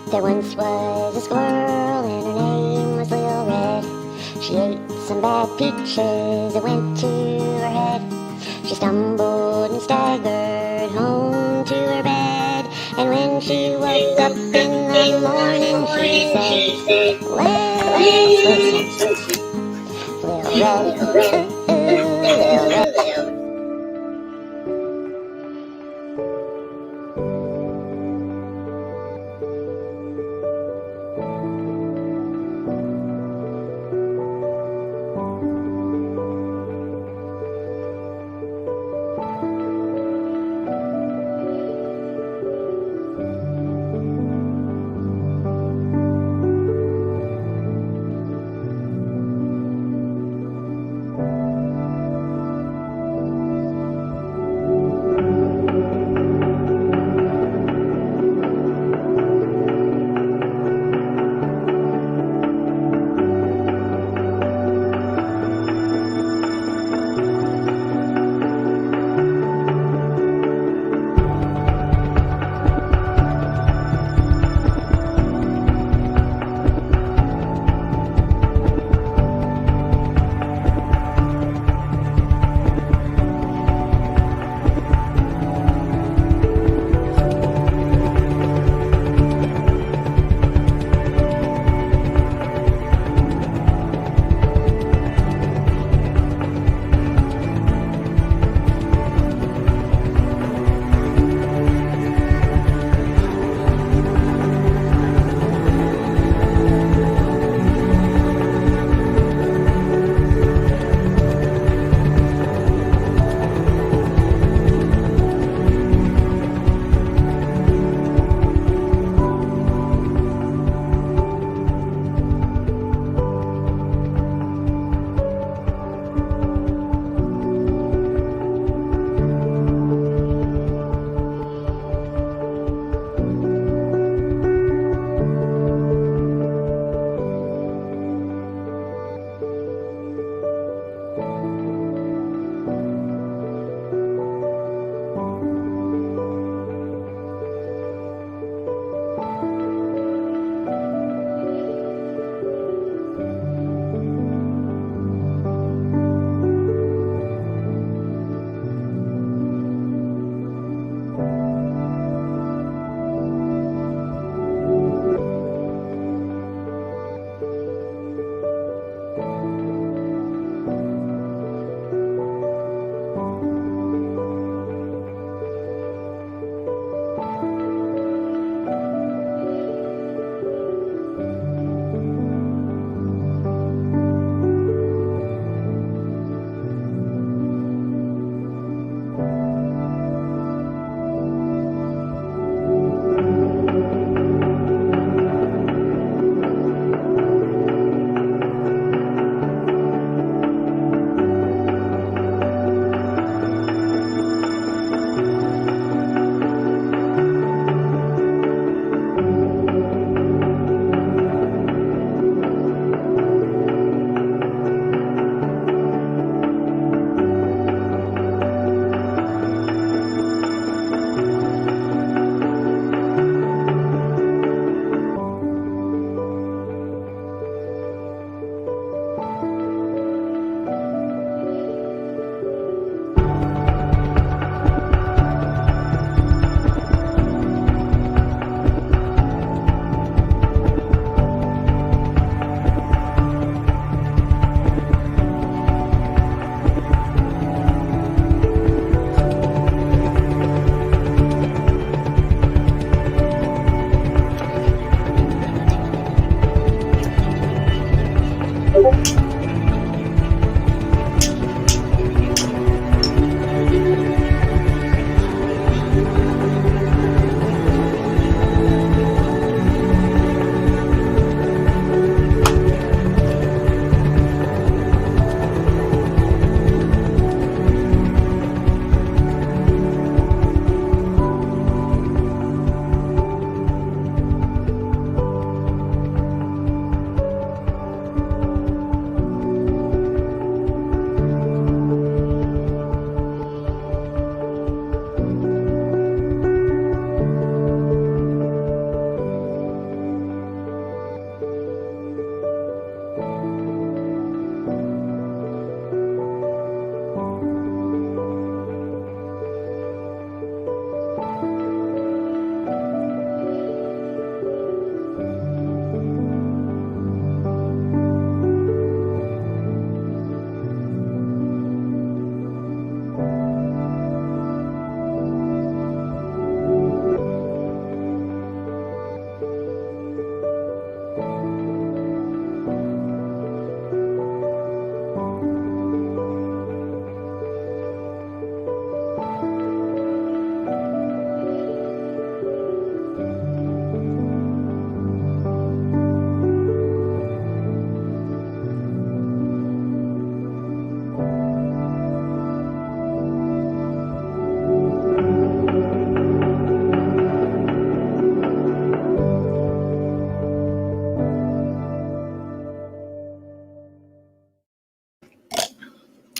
There once was a squirrel and her name was Lil Red. She ate some bad peaches that went to her head. She stumbled and staggered home to her bed. And when she woke up in the morning she said, well, listen, Lil Red, Lil Red.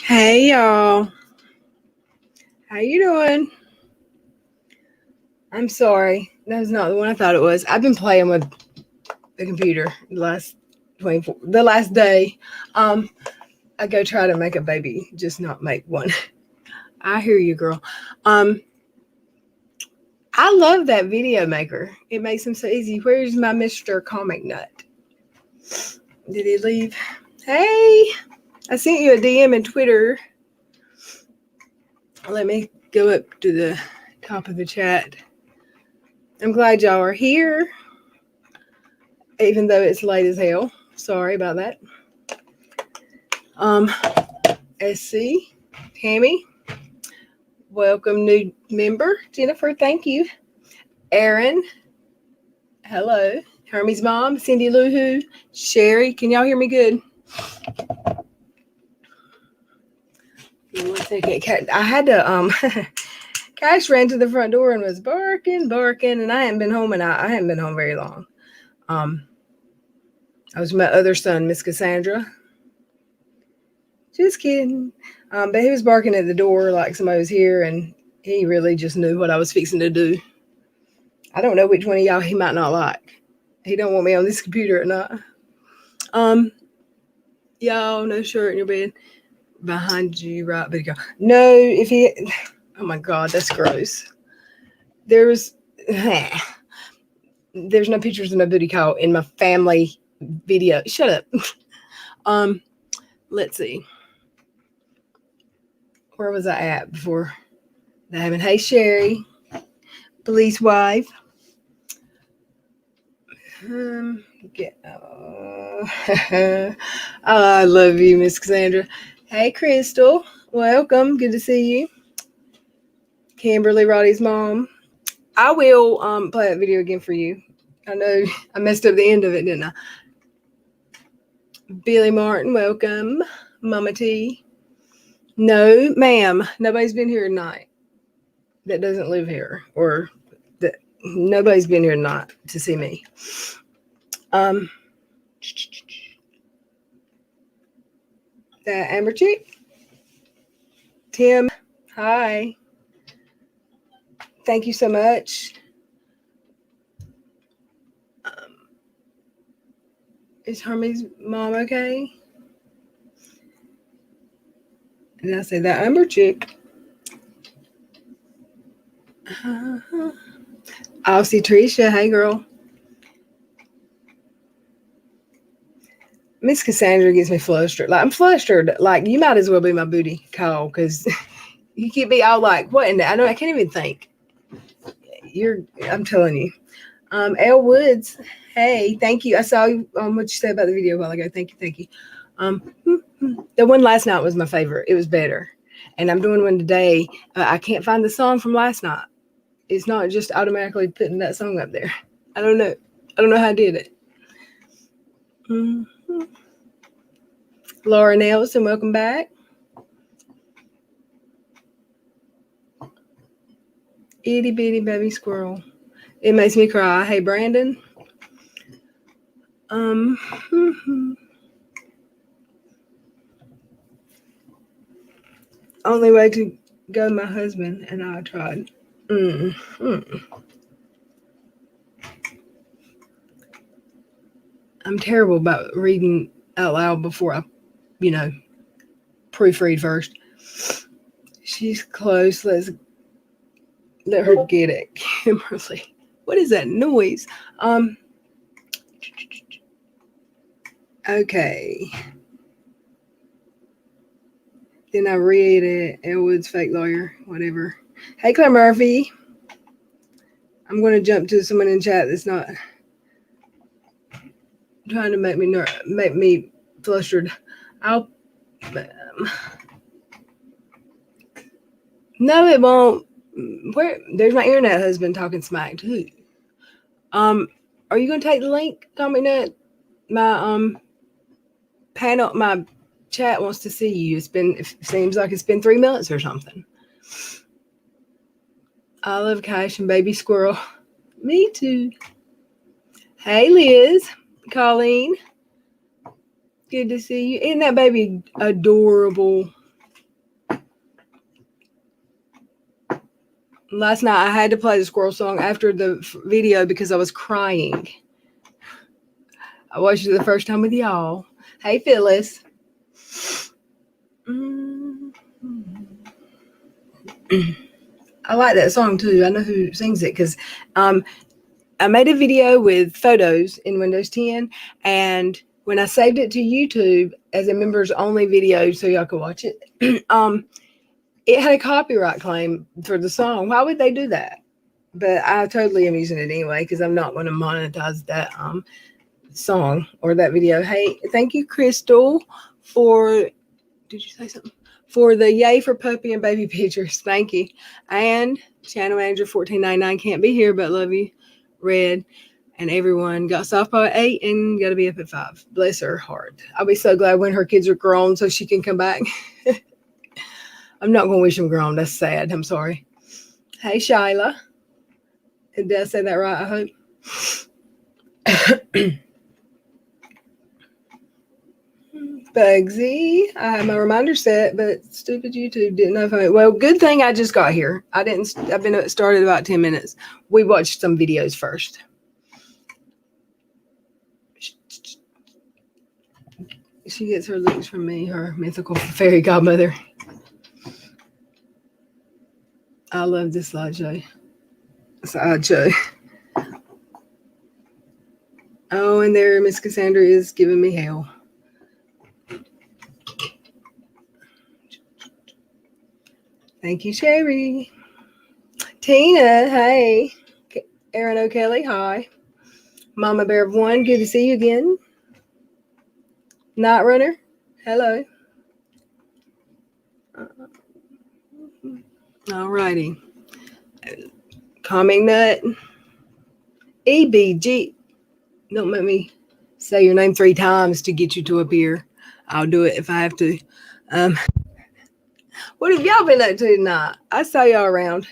Hey y'all, how you doing? I'm sorry, that was not the one I thought it was. I've been playing with the computer the last day. I go try to make a baby, just not make one. I hear you, girl. I love that video maker. It makes them so easy. Where's my Mr. Comic Nut? Did he leave? Hey, I sent you a DM in Twitter. Let me go up to the top of the chat. I'm glad y'all are here, even though it's late as hell. Sorry about that. SC, Tammy, welcome new member. Jennifer, thank you. Aaron, hello. Hermie's mom, Cindy Lou Who, Sherry, can y'all hear me good? One second. I had to Cash ran to the front door and was barking, and I hadn't been home, and I hadn't been home very long. I was with my other son, Miss Cassandra. Just kidding. But he was barking at the door like somebody was here, and he really just knew what I was fixing to do. I don't know which one of y'all he might not like. He don't want me on this computer or not. Y'all, no shirt in your bed. Behind you, right, but no, if he, oh my God, that's gross. There's no pictures of no booty call in my family video. Shut up. Let's see. Where was I at before that happened? Hey, Sherry, police wife. I love you, Miss Cassandra. Hey, Crystal, welcome. Good to see you. Kimberly, Roddy's mom. I will play that video again for you. I know I messed up the end of it, didn't I? Billy Martin, welcome. Mama T. No, ma'am. Nobody's been here tonight that doesn't live here, or that nobody's been here tonight to see me. That Amber chick. Tim, hi. Thank you so much. Is Hermie's mom okay? Did I say that Amber chick? I'll see Tricia. Hey, girl. Miss Cassandra gets me flustered. Like, I'm flustered. Like, you might as well be my booty call, because you keep me all like, what in the, I can't even think. I'm telling you. Elle Woods, hey, thank you. I saw what you said about the video a while ago. Thank you. The one last night was my favorite. It was better. And I'm doing one today. I can't find the song from last night. It's not just automatically putting that song up there. I don't know how I did it. Laura Nelson, welcome back. Itty bitty baby squirrel. It makes me cry. Hey, Brandon. Only way to go, my husband and I tried. I'm terrible about reading out loud before I, proofread first. She's close. Let her get it. Kimberly. What is that noise? Okay. Then I read it. Elwood's fake lawyer. Whatever. Hey, Claire Murphy. I'm going to jump to someone in chat that's not trying to make me flustered. No, it won't. There's my internet husband talking smack too. Are you gonna take the link, Tommy Nut? My panel, my chat wants to see you. It seems like it's been 3 minutes or something. I love Cash and Baby Squirrel. Me too. Hey, Liz, Colleen. Good to see you. Isn't that baby adorable? Last night I had to play the squirrel song after the video because I was crying. I watched it the first time with y'all. Hey, Phyllis. I like that song too. I know who sings it because I made a video with photos in Windows 10, and when I saved it to YouTube as a members only video so y'all could watch it, it had a copyright claim for the song. Why would they do that? But I totally am using it anyway because I'm not going to monetize that song or that video. Hey, thank you, Crystal, for, did you say something? For the yay for puppy and baby pictures. Thank you. And channel manager 1499 can't be here, but love you, Red. And everyone got softball at 8 and got to be up at 5. Bless her heart. I'll be so glad when her kids are grown so she can come back. I'm not going to wish them grown. That's sad. I'm sorry. Hey, Shyla. Did I say that right? I hope. Bugsy. I had my reminder set, but stupid YouTube didn't know if I. Well, good thing I just got here. I've been started about 10 minutes. We watched some videos first. She gets her looks from me, her mythical fairy godmother. I love this slideshow. Oh, and there Miss Cassandra is giving me hell. Thank you, Sherry. Tina, hey. Aaron O'Kelly, hi. Mama Bear of One, good to see you again. Night Runner, hello. Alrighty. Comic Nut. EBG. Don't make me say your name 3 times to get you to appear. I'll do it if I have to. What have y'all been up to tonight? I saw y'all around.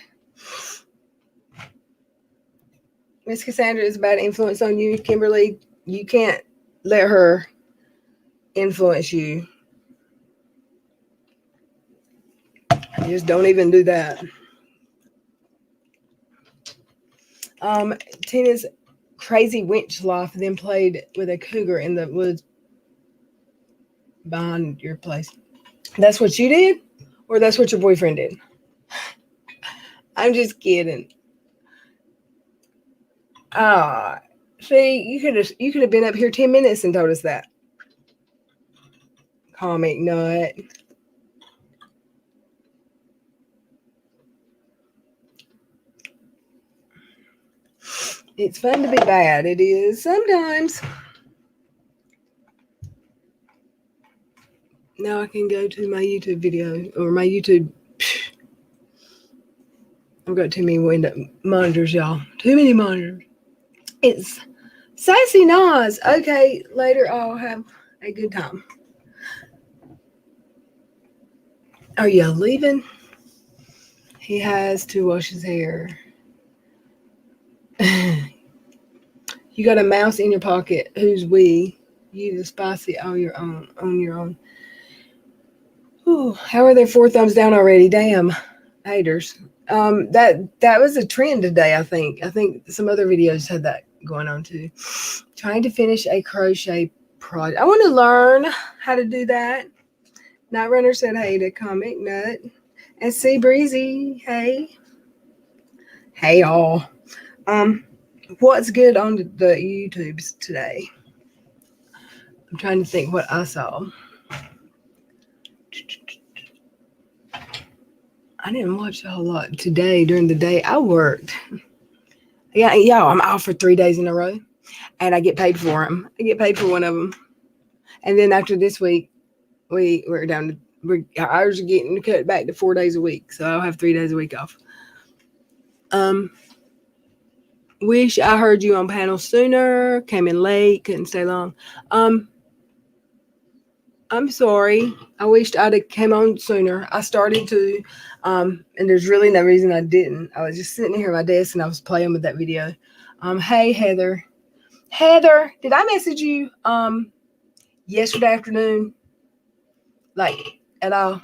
Miss Cassandra is a bad influence on you, Kimberly. You can't let her influence you. Just don't even do that. Tina's crazy winch life then played with a cougar in the woods behind your place. That's what you did? Or that's what your boyfriend did? I'm just kidding. See, you could have been up here 10 minutes and told us that. Comic Nut. It's fun to be bad. It is sometimes. Now I can go to my YouTube video or my YouTube. I've got too many window monitors, y'all. Too many monitors. It's Sassy Nas. Okay, later I'll have a good time. Are you leaving? He has to wash his hair. You got a mouse in your pocket. Who's we? You the spicy on your own. Ooh, how are there 4 thumbs down already? Damn, haters. That was a trend today. I think some other videos had that going on too. Trying to finish a crochet project. I want to learn how to do that. Night Runner said hey to Comic Nut. And Sea Breezy, hey y'all. What's good on the YouTubes today? I'm trying to think what I saw. I didn't watch a whole lot today. During the day, I worked. Yeah, y'all, I'm off for 3 days in a row, and I get paid for them. I get paid for one of them, and then after this week, we're down to ours are getting cut back to 4 days a week, so I'll have 3 days a week off. Wish I heard you on panel sooner. Came in late, couldn't stay long. I'm sorry. I wished I'd have came on sooner. I started to, and there's really no reason I didn't. I was just sitting here at my desk and I was playing with that video. Hey Heather. Heather, did I message you yesterday afternoon? Like at all?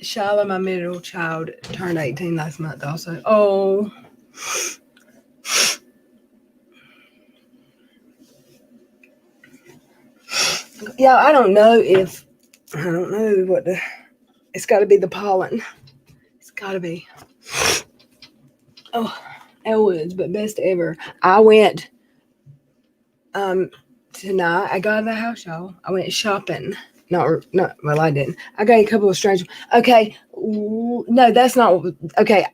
Shyla, my middle child, turned 18 last month also. Oh. Yeah, I don't know what it's got to be the pollen. It's got to be. Oh, Elwoods, but best ever. I went tonight. I got out of the house, y'all. I went shopping. Not well, I didn't. I got a couple of strange. Okay, no, that's not. Okay,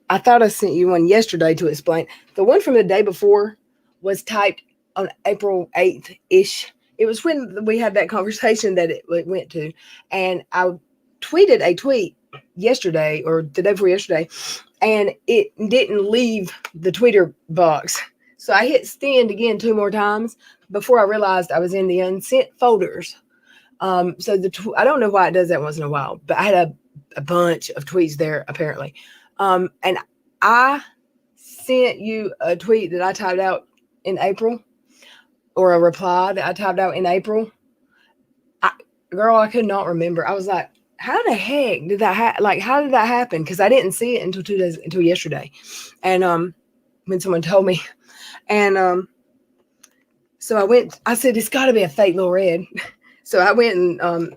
I thought I sent you one yesterday to explain. The one from the day before was typed on April 8th ish. It was when we had that conversation that it went to, and I tweeted a tweet yesterday or the day before yesterday, and it didn't leave the Twitter box. So I hit send again 2 more times before I realized I was in the unsent folders. So I don't know why it does that once in a while, but I had a bunch of tweets there apparently. And I sent you a tweet that I typed out in April, or a reply that I typed out in April. Girl, I could not remember. I was like, how the heck did that how did that happen? Because I didn't see it until yesterday. And when someone told me. And so I said, it's got to be a fake Lil Red. So I went and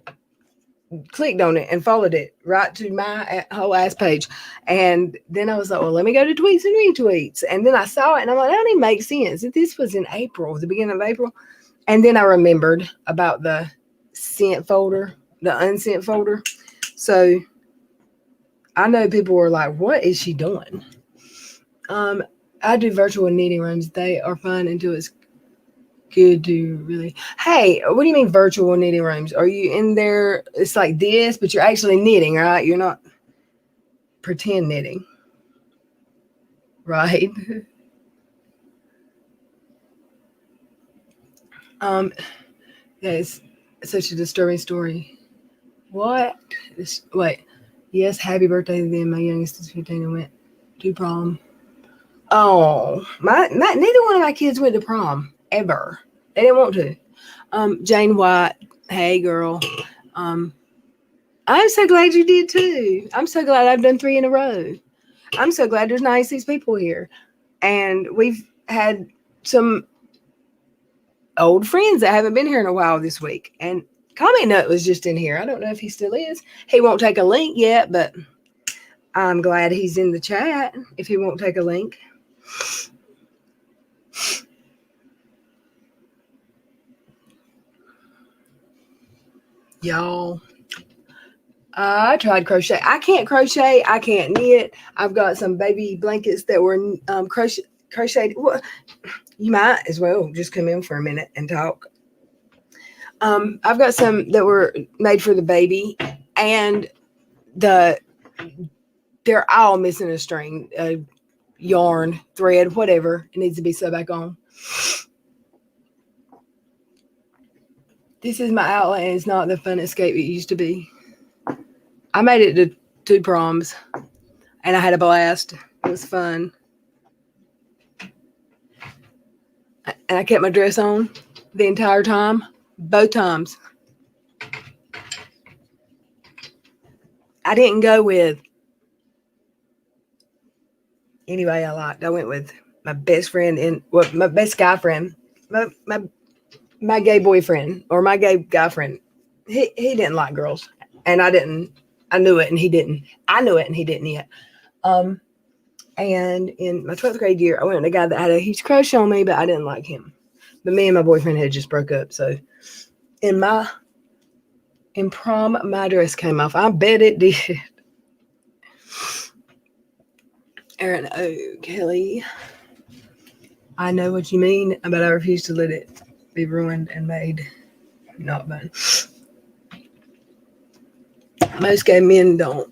clicked on it and followed it right to my whole ass page. And then I was like, well, let me go to tweets and retweets. And then I saw it and I'm like, that don't even make sense. This was in April, the beginning of April. And then I remembered about the sent folder, the unsent folder. So I know people were like, what is she doing? I do virtual knitting rooms. They are fun until it's good to really. Hey, what do you mean virtual knitting rooms? Are you in there? It's like this, but you're actually knitting, right? You're not pretend knitting, right? It's such a disturbing story. What? Wait. Yes, happy birthday to them. My youngest is 15 and went to prom. Oh, neither one of my kids went to prom ever. They didn't want to. Jane White, hey girl. I'm so glad you did too. I'm so glad I've done 3 in a row. I'm so glad there's 96 people here. And we've had some old friends that haven't been here in a while this week. And Comment Nut was just in here. I don't know if he still is. He won't take a link yet, but I'm glad he's in the chat if he won't take a link. Y'all, I tried crochet. I can't crochet. I can't knit. I've got some baby blankets that were crocheted. Well, you might as well just come in for a minute and talk. I've got some that were made for the baby, and they're all missing a string, a yarn, thread, whatever. It needs to be sewed back on. This is my outlet, and it's not the fun escape it used to be. I made it to 2 proms, and I had a blast. It was fun. And I kept my dress on the entire time, both times. I didn't go with anybody I liked. I went with my best friend my best guy friend, my gay boyfriend, or my gay guy friend. He didn't like girls, and I didn't. I knew it, and he didn't. I knew it, and he didn't yet. And in my 12th grade year, I went with a guy that had a huge crush on me, but I didn't like him. But me and my boyfriend had just broke up. So in prom, my dress came off. I bet it did. Aaron Kelly, I know what you mean, but I refuse to let it be ruined and made not fun. Most gay men don't.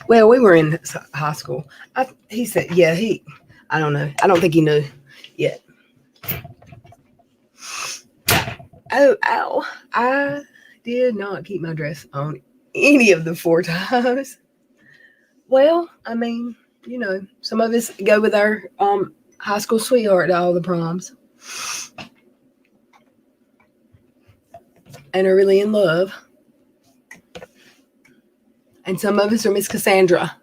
Well, we were in high school. He said, yeah, I don't know. I don't think he knew yet. Oh, ow. I did not keep my dress on any of the 4 times. Well, I mean, some of us go with our high school sweetheart to all the proms and are really in love. And some of us are Miss Cassandra.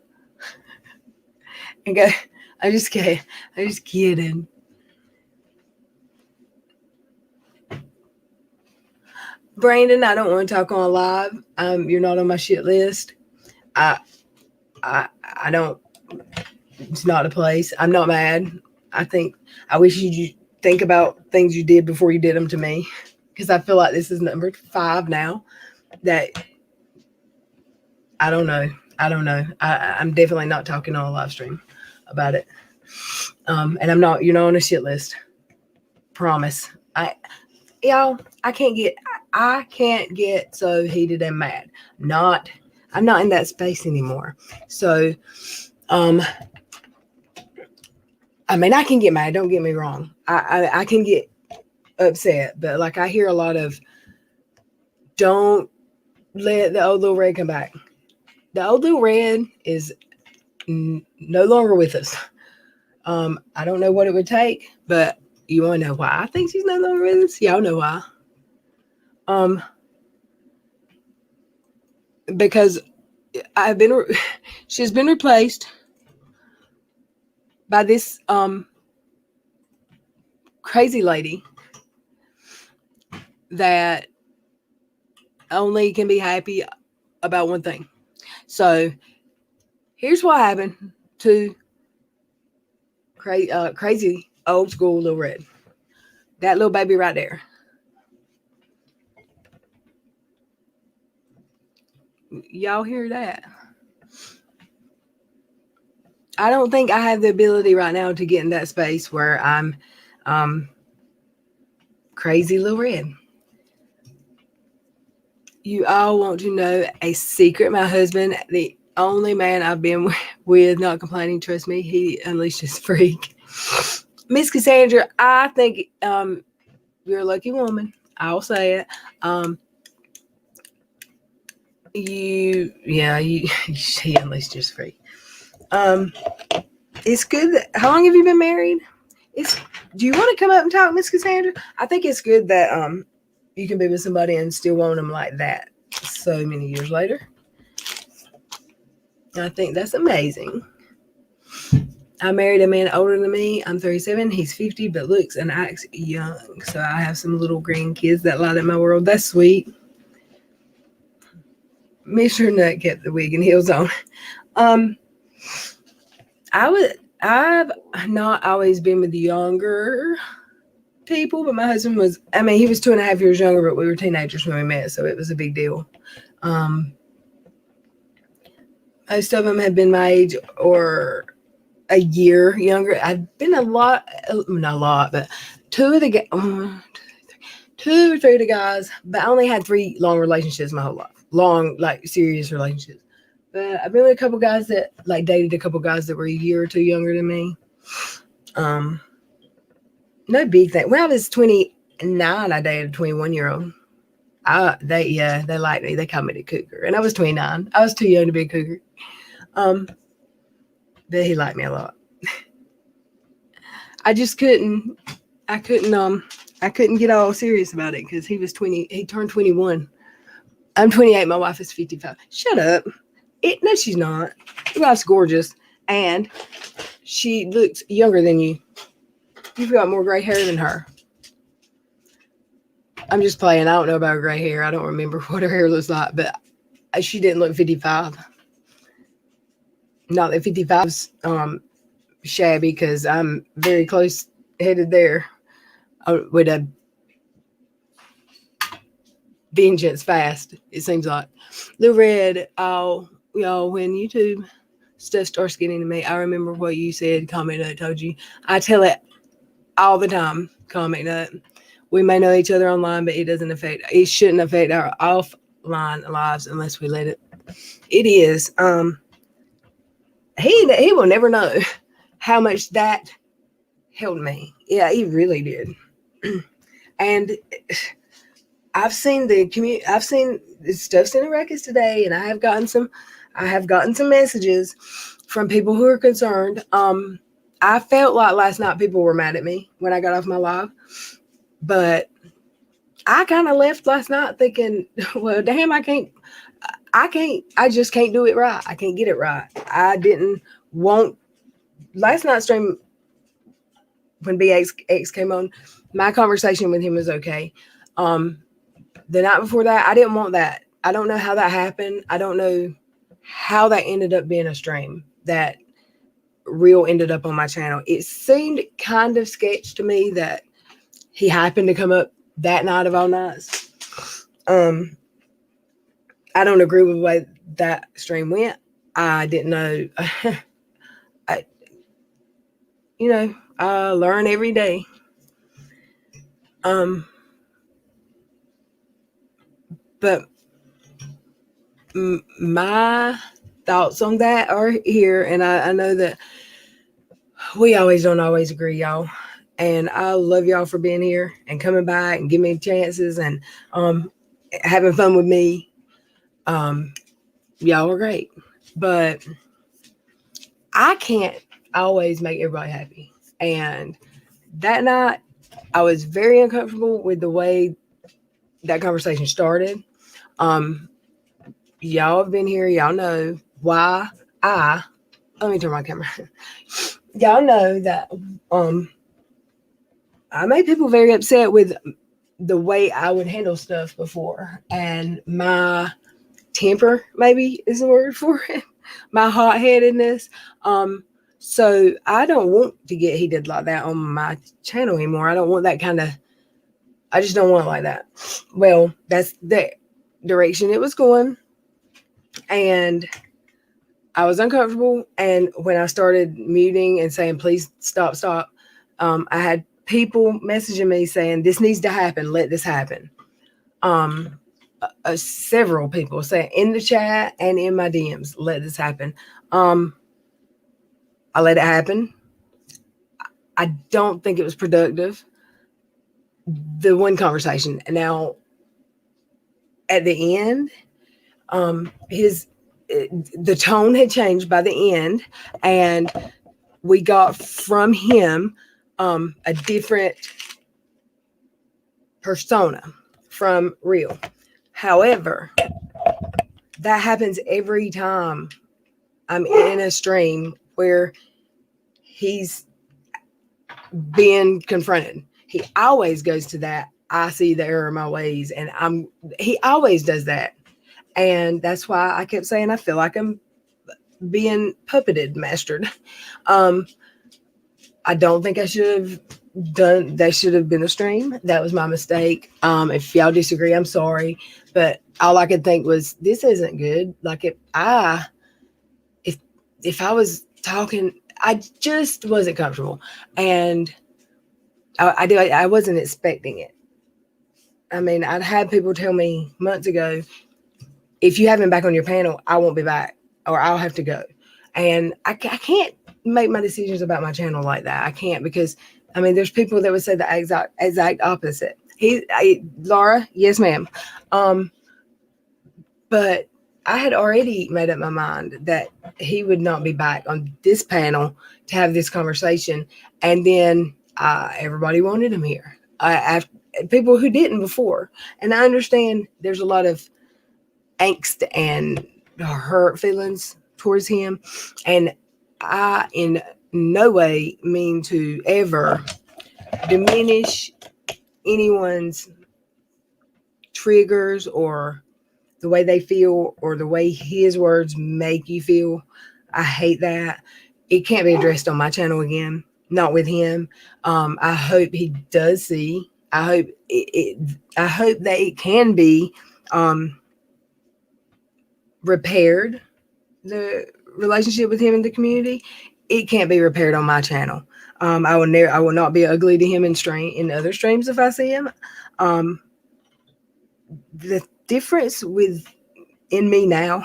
And go, I'm just kidding. I'm just kidding. Brandon, I don't want to talk on live. You're not on my shit list. I don't. It's not a place. I'm not mad. I wish you'd think about things you did before you did them to me, because I feel like this is number 5 now. That I don't know. I'm definitely not talking on a live stream about it. And I'm not. You're not on a shit list. Promise. Y'all, I can't get so heated and mad. I'm not in that space anymore. So, I mean, I can get mad. Don't get me wrong. I can get upset, but like I hear a lot of, don't let the old little red come back. The old little red is no longer with us. I don't know what it would take, but you want to know why I think she's no longer with us? Y'all know why. Because she's been replaced by this crazy lady that only can be happy about one thing. So here's what happened to crazy old school Lil Red. That little baby right there. Y'all hear that? I don't think I have the ability right now to get in that space where I'm crazy Lil Red. You all want to know a secret? My husband, the only man I've been with, not complaining, trust me, he unleashed his freak. Miss Cassandra, I think you're a lucky woman. I'll say it. He unleashed his freak. It's good that, how long have you been married? Do you want to come up and talk, Miss Cassandra? I think it's good that you can be with somebody and still want them like that so many years later. I think that's amazing. I married a man older than me. I'm 37. He's 50, but looks and acts young. So I have some little grandkids that light up my world. That's sweet. Mr. Nut kept the wig and heels on. I've not always been with the younger people, but my husband was, he was 2.5 years younger, but we were teenagers when we met, so it was a big deal. Most of them had been my age or a year younger. I'd been not a lot, but two or three of the guys, but I only had 3 long relationships my whole life. Long, like, serious relationships. But I've been with a couple guys that, like, dated a couple guys that were a year or 2 younger than me. No big thing. When I was 29, I dated a 21-year-old. They liked me. They called me the cougar. And I was 29. I was too young to be a cougar. But he liked me a lot. I couldn't get all serious about it because he turned 21. I'm 28. My wife is 55. Shut up. No, she's not. Your wife's gorgeous. And she looks younger than you. You've got more gray hair than her. I'm just playing. I don't know about her gray hair. I don't remember what her hair looks like, but she didn't look 55. Not that 55's shabby, because I'm very close headed there with a vengeance fast, it seems like. Lil Red, y'all, when YouTube stuff starts getting to me, I remember what you said, Comment Nut told you. I tell it all the time, Comment Nut. We may know each other online, but it shouldn't affect our offline lives unless we let it. It is. He will never know how much that helped me. Yeah, he really did. And I've seen stuff's in the records today, and I have gotten some messages from people who are concerned. I felt like last night people were mad at me when I got off my live, but I kind of left last night thinking, well, damn, I just can't do it right. I can't get it right. I didn't want last night's stream when BX came on, my conversation with him was okay. The night before that, I didn't want that. I don't know how that happened. I don't know how that ended up being a stream that real ended up on my channel. It seemed kind of sketch to me that he happened to come up that night of all nights. I don't agree with the way that stream went. I didn't know. I learn every day. But my thoughts on that are here, and I know that we don't always agree, y'all. And I love y'all for being here and coming back and giving me chances and having fun with me. Y'all are great, but I can't always make everybody happy. And that night, I was very uncomfortable with the way that conversation started. Y'all have been here. Y'all know why let me turn my camera. Y'all know that I made people very upset with the way I would handle stuff before, and my temper maybe is the word for it. My hot-headedness. So I don't want to get heated like that on my channel anymore. I don't want that kind of. I just don't want it like that. Well, that's the direction it was going, and I was uncomfortable. And when I started muting and saying, please stop, I had people messaging me saying, this needs to happen. Let this happen. Several people saying in the chat and in my DMs, let this happen. I let it happen. I don't think it was productive. The one conversation. Now, at the end, the tone had changed by the end, and we got from him a different persona from real. However, that happens every time I'm in a stream where he's being confronted. He always goes to that. I see the error in my ways, and he always does that. And that's why I kept saying I feel like I'm being puppeted, mastered. I don't think I should have done. That should have been a stream. That was my mistake. If y'all disagree, I'm sorry. But all I could think was, this isn't good. Like if I was talking, I just wasn't comfortable, and I wasn't expecting it. I mean, I'd had people tell me months ago, if you have him back on your panel, I won't be back, or I'll have to go. And I can't make my decisions about my channel like that. I can't, because I mean, there's people that would say the exact opposite. Laura, yes, ma'am. But I had already made up my mind that he would not be back on this panel to have this conversation. And then everybody wanted him here. People who didn't before. And I understand there's a lot of angst and hurt feelings towards him. And I, in no way, mean to ever diminish anyone's triggers or the way they feel or the way his words make you feel. I hate that. It can't be addressed on my channel again, not with him. I hope he does see. I hope that it can be repaired, the relationship with him in the community. It can't be repaired on my channel. I will not be ugly to him in other streams if I see him. The difference in me now,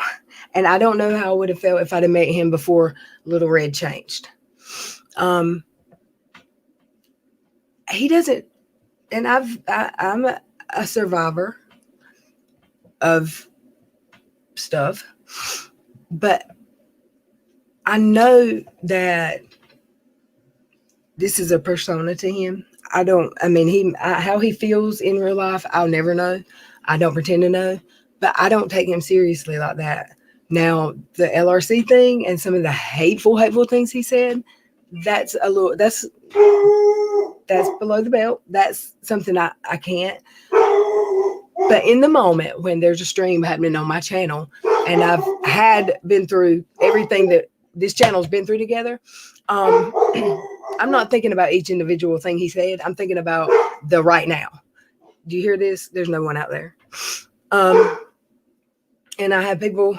and I don't know how I would have felt if I'd have met him before Little Red changed. He doesn't, and I'm a survivor of stuff, but I know that this is a persona to him. How he feels in real life, I'll never know. I don't pretend to know, but I don't take him seriously like that. Now, the LRC thing and some of the hateful things he said, that's a little, that's below the belt. That's something I can't. But in the moment when there's a stream happening on my channel, and I've been through everything that this channel's been through together, I'm not thinking about each individual thing he said. I'm thinking about the right now. Do you hear this? There's no one out there. And I had people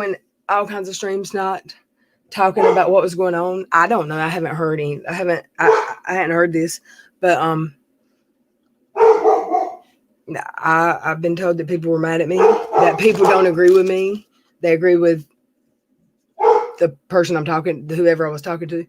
in all kinds of streams not talking about what was going on. I don't know. I haven't heard any. I hadn't heard this, but I've been told that people were mad at me, that people don't agree with me. They agree with the person whoever I was talking to.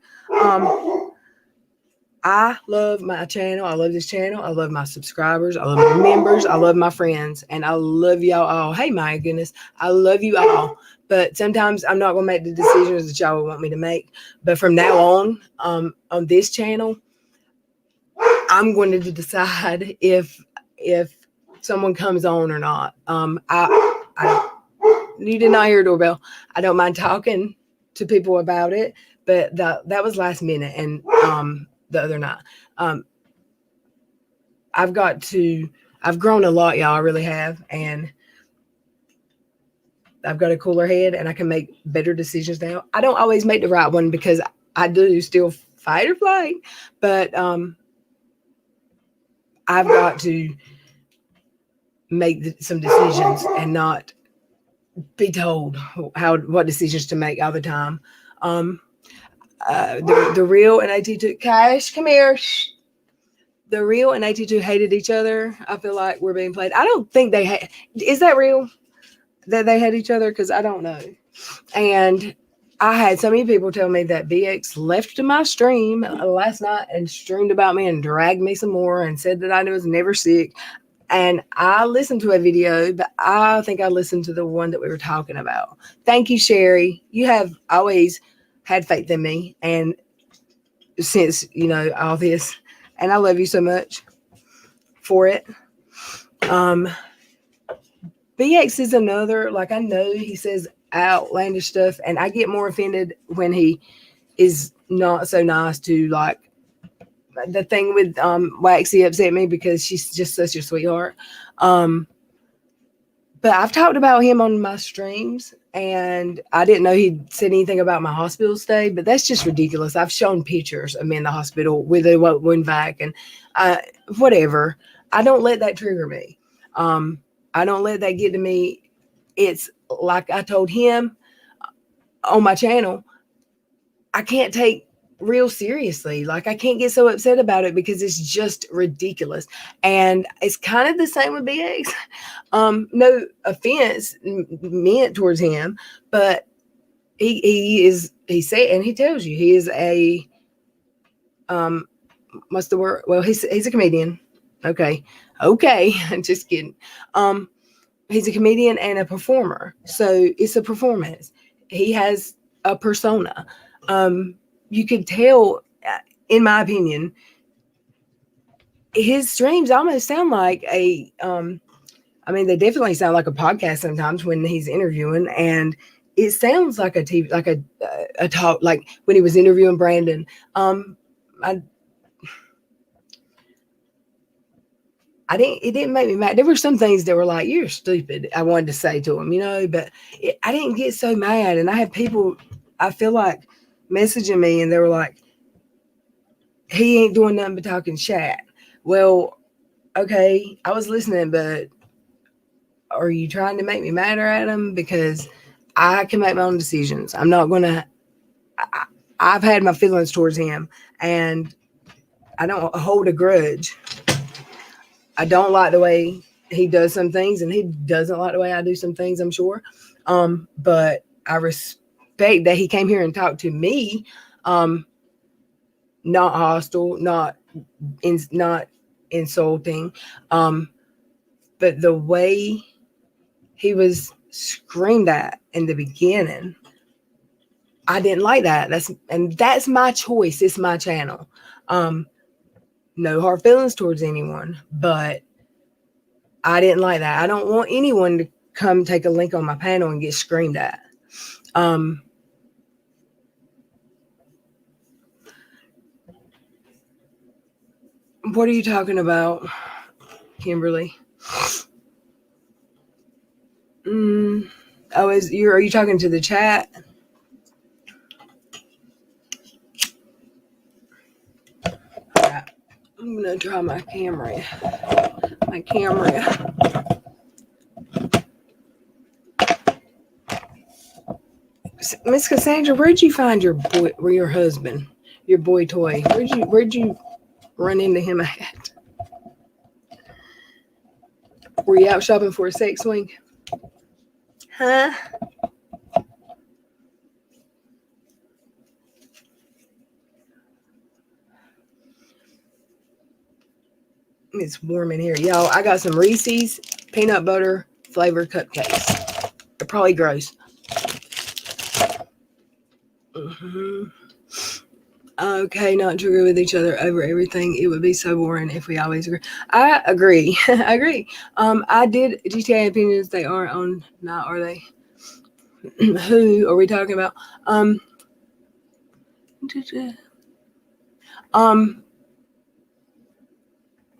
I love my channel. I love this channel. I love my subscribers. I love my members. I love my friends. And I love y'all all. Hey, my goodness. I love you all. But sometimes I'm not going to make the decisions that y'all want me to make. But from now on this channel, I'm going to decide if someone comes on or not. You did not hear a doorbell. I don't mind talking to people about it, but that was last minute. And the other night, I've grown a lot, y'all. I really have. And I've got a cooler head and I can make better decisions now. I don't always make the right one because I do still fight or flight, but I've got to make some decisions and not be told what decisions to make all the time. The real and AT2 Cash, come here. Shh. The real and AT2 hated each other. I feel like we're being played. I don't think they is that real that they hate each other? Because I don't know. And I had so many people tell me that BX left my stream last night and streamed about me and dragged me some more and said that I was never sick. And I listened to a video, but I think I listened to the one that we were talking about. Thank you, Sherry. You have always had faith in me. And since, all this, and I love you so much for it. BX is another, I know he says outlandish stuff, and I get more offended when he is not so nice to, the thing with Waxy upset me because she's just such a sweetheart. But I've talked about him on my streams, and I didn't know he'd said anything about my hospital stay, but that's just ridiculous. I've shown pictures of me in the hospital with a wound vac and whatever. I don't let that trigger me. I don't let that get to me. It's like I told him on my channel, I can't take real seriously. I can't get so upset about it because it's just ridiculous. And it's kind of the same with BX. No offense meant towards him, but he said, and he tells you he is a, what's the word? Well, he's a comedian. Okay. Just kidding. He's a comedian and a performer. So it's a performance. He has a persona. You could tell, in my opinion, his streams almost sound like they definitely sound like a podcast sometimes when he's interviewing, and it sounds like a TV, like a talk, like when he was interviewing Brandon. It didn't make me mad. There were some things that were like, you're stupid, I wanted to say to him, but I didn't get so mad. And I had people, I feel like, messaging me, and they were like, he ain't doing nothing but talking chat. Well, okay, I was listening, but are you trying to make me madder at him? Because I can make my own decisions. I'm not going to, I've had my feelings towards him, and I don't hold a grudge. I don't like the way he does some things, and he doesn't like the way I do some things, I'm sure. But I respect that he came here and talked to me, not hostile, not insulting, but the way he was screamed at in the beginning, I didn't like that. That's my choice. It's my channel. No hard feelings towards anyone, but I didn't like that. I don't want anyone to come take a link on my panel and get screamed at. What are you talking about, Kimberly? Oh, are you talking to the chat? All right. I'm gonna try my camera. Miss Cassandra, where'd you find your husband, your boy toy? Where'd you run into him at? Were you out shopping for a sex swing? Huh? It's warm in here. Y'all, I got some Reese's peanut butter flavored cupcakes. They're probably gross. Okay, not to agree with each other over everything. It would be so boring if we always agree. I agree. I agree. I did GTA opinions. They aren't on now, are they? Who are we talking about?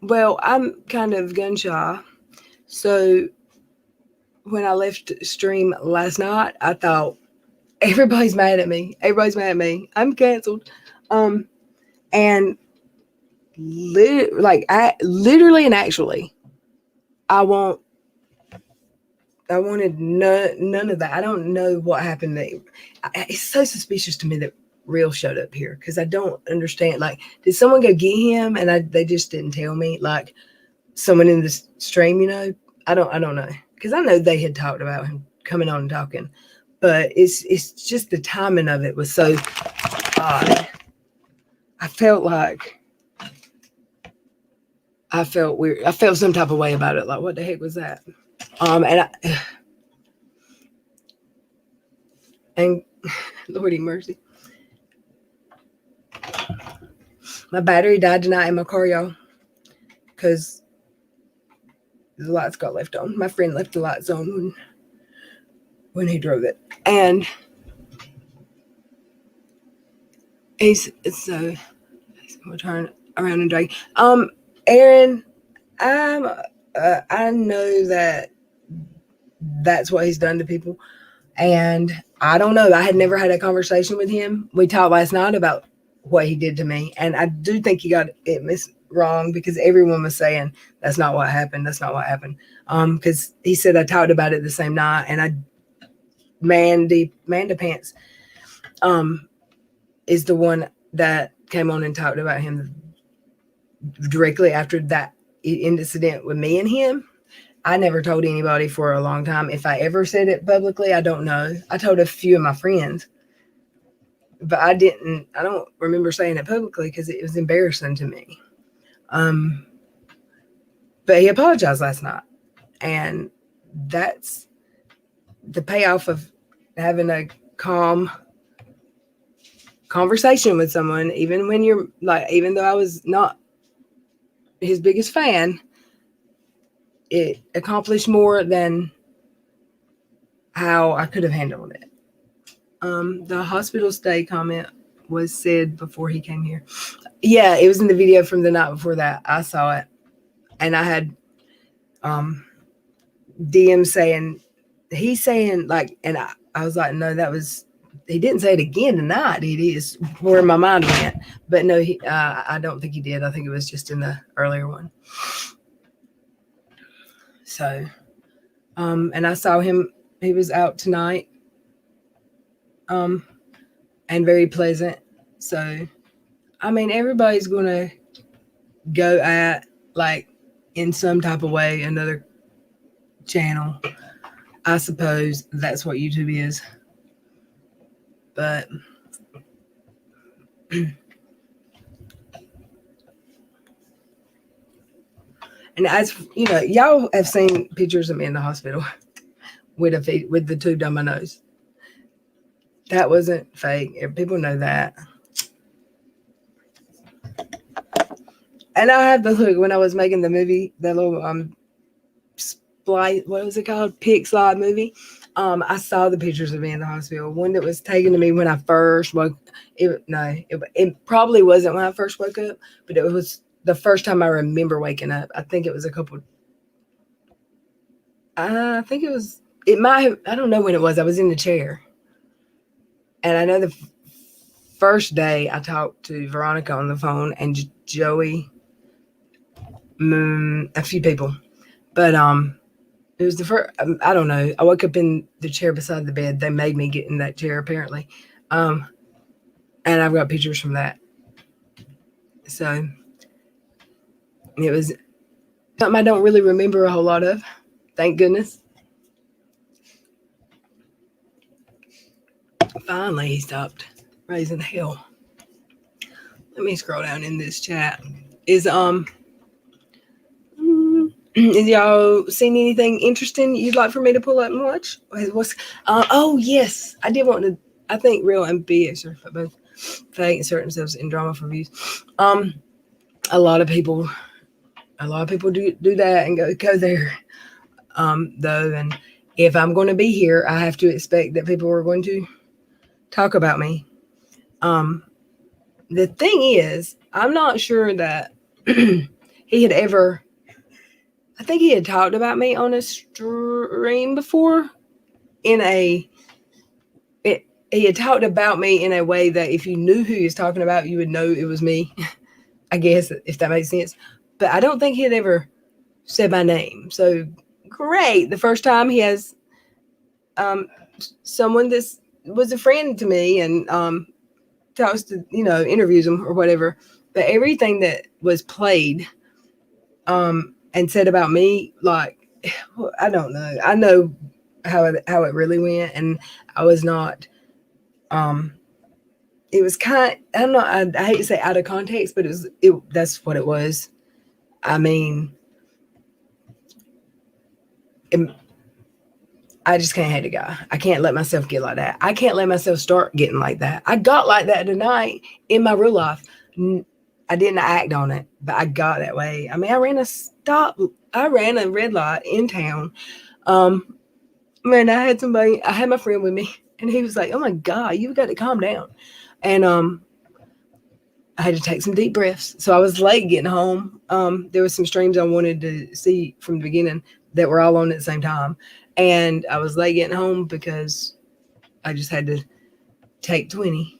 Well, I'm kind of gun shy. So when I left stream last night, I thought everybody's mad at me. I'm canceled. And literally and actually, I wanted none of that. I don't know what happened there. It's so suspicious to me that Real showed up here because I don't understand. Like, did someone go get him and they just didn't tell me? Like, someone in the stream, I don't know, because I know they had talked about him coming on and talking, but it's just the timing of it was so odd. I felt weird. I felt some type of way about it. Like, what the heck was that? And Lordy mercy, my battery died tonight in my car, y'all, because the lights got left on. My friend left the lights on when he drove it, and so we'll turn around and drag. Aaron, I know that's what he's done to people, and I don't know. I had never had a conversation with him. We talked last night about what he did to me, and I do think he got it wrong because everyone was saying that's not what happened. That's not what happened. Because he said I talked about it the same night, and Manda Pants, is the one that came on and talked about him directly after that incident with me and him. I never told anybody for a long time. If I ever said it publicly, I don't know. I told a few of my friends, but I don't remember saying it publicly because it was embarrassing to me. But he apologized last night, and that's the payoff of having a calm conversation with someone, even when you're like, even though I was not his biggest fan, it accomplished more than how I could have handled it. The hospital stay comment was said before he came here. Yeah, it was in the video from the night before that. I saw it, and I had DM saying, he's saying like, and I was like, no, he didn't say it again tonight. It is where my mind went, but no, I don't think he did. I think it was just in the earlier one. So, and I saw him. He was out tonight, and very pleasant. So, I mean, everybody's gonna go at like in some type of way another channel. I suppose that's what YouTube is. But and as you know, y'all have seen pictures of me in the hospital with the tube down my nose. That wasn't fake. People know that. And I had the look when I was making the movie, that little Blight, what was it called? Pig Slide movie. I saw the pictures of me in the hospital. One that was taken to me when I first woke. It probably wasn't when I first woke up, but it was the first time I remember waking up. I think it was a couple. I think it was. It might have. I don't know when it was. I was in the chair, and I know the first day I talked to Veronica on the phone and Joey, a few people, but it was the first. I don't know. I woke up in the chair beside the bed. They made me get in that chair apparently, and I've got pictures from that. So it was something I don't really remember a whole lot of. Thank goodness. Finally, he stopped raising hell. Let me scroll down in this chat. Is y'all seen anything interesting you'd like for me to pull up and watch? Oh yes, I did want to. I think real and BS are both fake and certain themselves in drama for views. A lot of people do that and go there. Though, and if I'm going to be here, I have to expect that people are going to talk about me. The thing is, I'm not sure that he had ever. I think he had talked about me on a stream before. He had talked about me in a way that if you knew who he was talking about, you would know it was me. I guess, if that makes sense. But I don't think he had ever said my name. So great. The first time he has someone that was a friend to me and talks to, interviews him or whatever. But everything that was played and said about me, like, I don't know. I know how it really went, and I was not. It was kind. I don't know. I hate to say out of context, but that's what it was. I mean, I just can't hate a guy. I can't let myself get like that. I can't let myself start getting like that. I got like that tonight in my real life. I didn't act on it, but I got that way. I mean, I ran a red light in town. Man, I had my friend with me, and he was like, "Oh my God, you've got to calm down." And I had to take some deep breaths. So I was late getting home. There was some streams I wanted to see from the beginning that were all on at the same time. And I was late getting home because I just had to take 20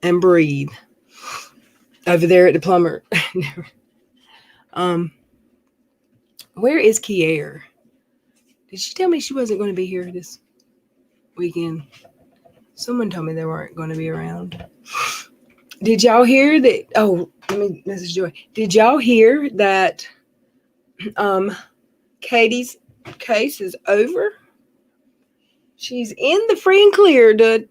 and breathe over there at the plumber. Where is Kier? Did she tell me she wasn't going to be here this weekend? Someone told me they weren't going to be around. Did y'all hear that? Oh, let me message Joy. Did y'all hear that Katie's case is over? She's in the free and clear to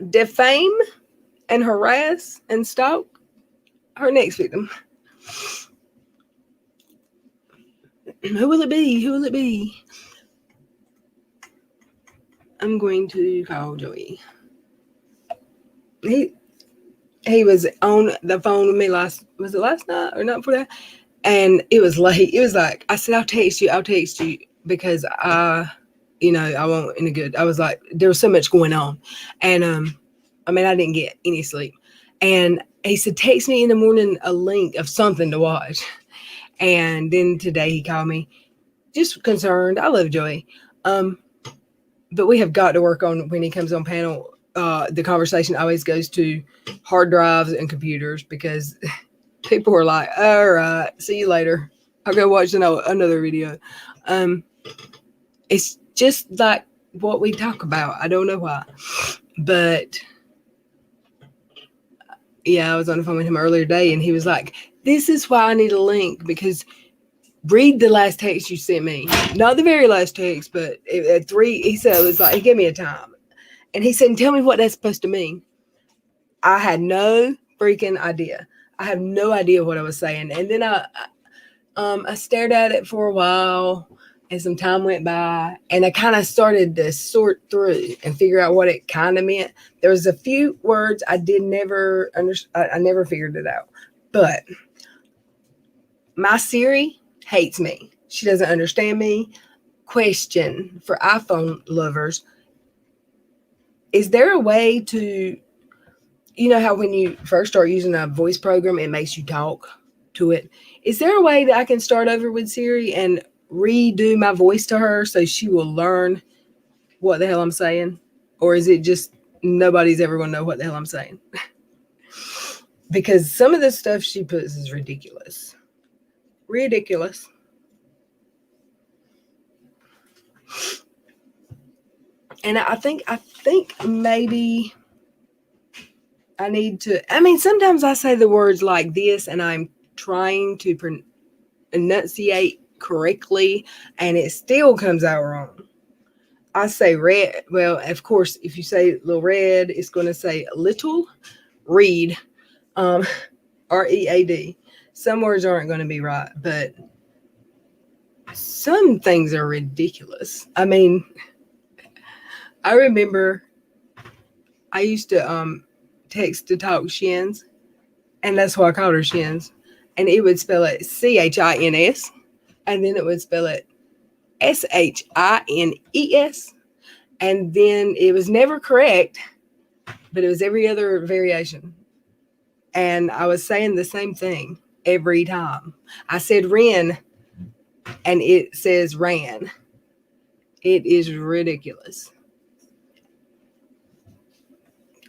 defame and harass and stalk her next victim. Who will it be? Who will it be? I'm going to call Joey. He was on the phone with me last night or not before that? And it was late. It was like, I said, I'll text you because I won't in a good. I was like, there was so much going on. And I didn't get any sleep. And he said, text me in the morning a link of something to watch. And then today he called me just concerned. I love Joey. But we have got to work on when he comes on panel. The conversation always goes to hard drives and computers because people are like, all right, see you later. I'll go watch another video. It's just like what we talk about. I don't know why. But yeah, I was on the phone with him earlier today and he was like, this is why I need a link because read the last text you sent me. Not the very last text, but at 3, he said, it was like, he gave me a time. And he said, tell me what that's supposed to mean. I had no freaking idea. I have no idea what I was saying. And then I stared at it for a while and some time went by and I kind of started to sort through and figure out what it kind of meant. There was a few words I never figured it out. But My Siri hates me. She doesn't understand me. Question for iPhone lovers. Is there a way to, you know how when you first start using a voice program, it makes you talk to it? Is there a way that I can start over with Siri and redo my voice to her so she will learn what the hell I'm saying? Or is it just nobody's ever going to know what the hell I'm saying? Because some of the stuff she puts is ridiculous. Ridiculous. And I think maybe I need to, I mean, sometimes I say the words like this and I'm trying to enunciate correctly and it still comes out wrong. I say red. Well, of course, if you say little red, it's going to say little read, READ. Some words aren't going to be right, but some things are ridiculous. I mean, I remember I used to text to talk Shins, and that's why I called her Shins. And it would spell it CHINS, and then it would spell it SHINES, and then it was never correct, but it was every other variation. And I was saying the same thing every time. I said Ren, and it says ran. It is ridiculous.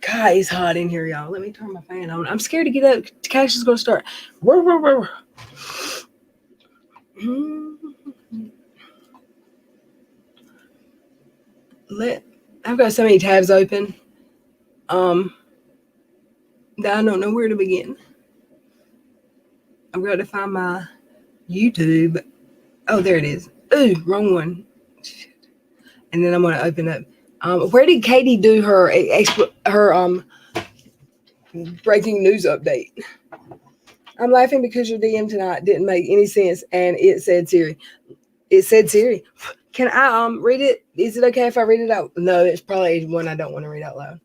God, it's hot in here, y'all. Let me turn my fan on. I'm scared to get up. Cash is going to start. I've got so many tabs open that I don't know where to begin. I've got to find my YouTube. Oh, there it is. Ooh, wrong one. And then I'm going to open up. Where did Katie do her breaking news update? I'm laughing because your DM tonight didn't make any sense, and it said Siri. It said Siri. Can I read it? Is it okay if I read it out? No, it's probably one I don't want to read out loud.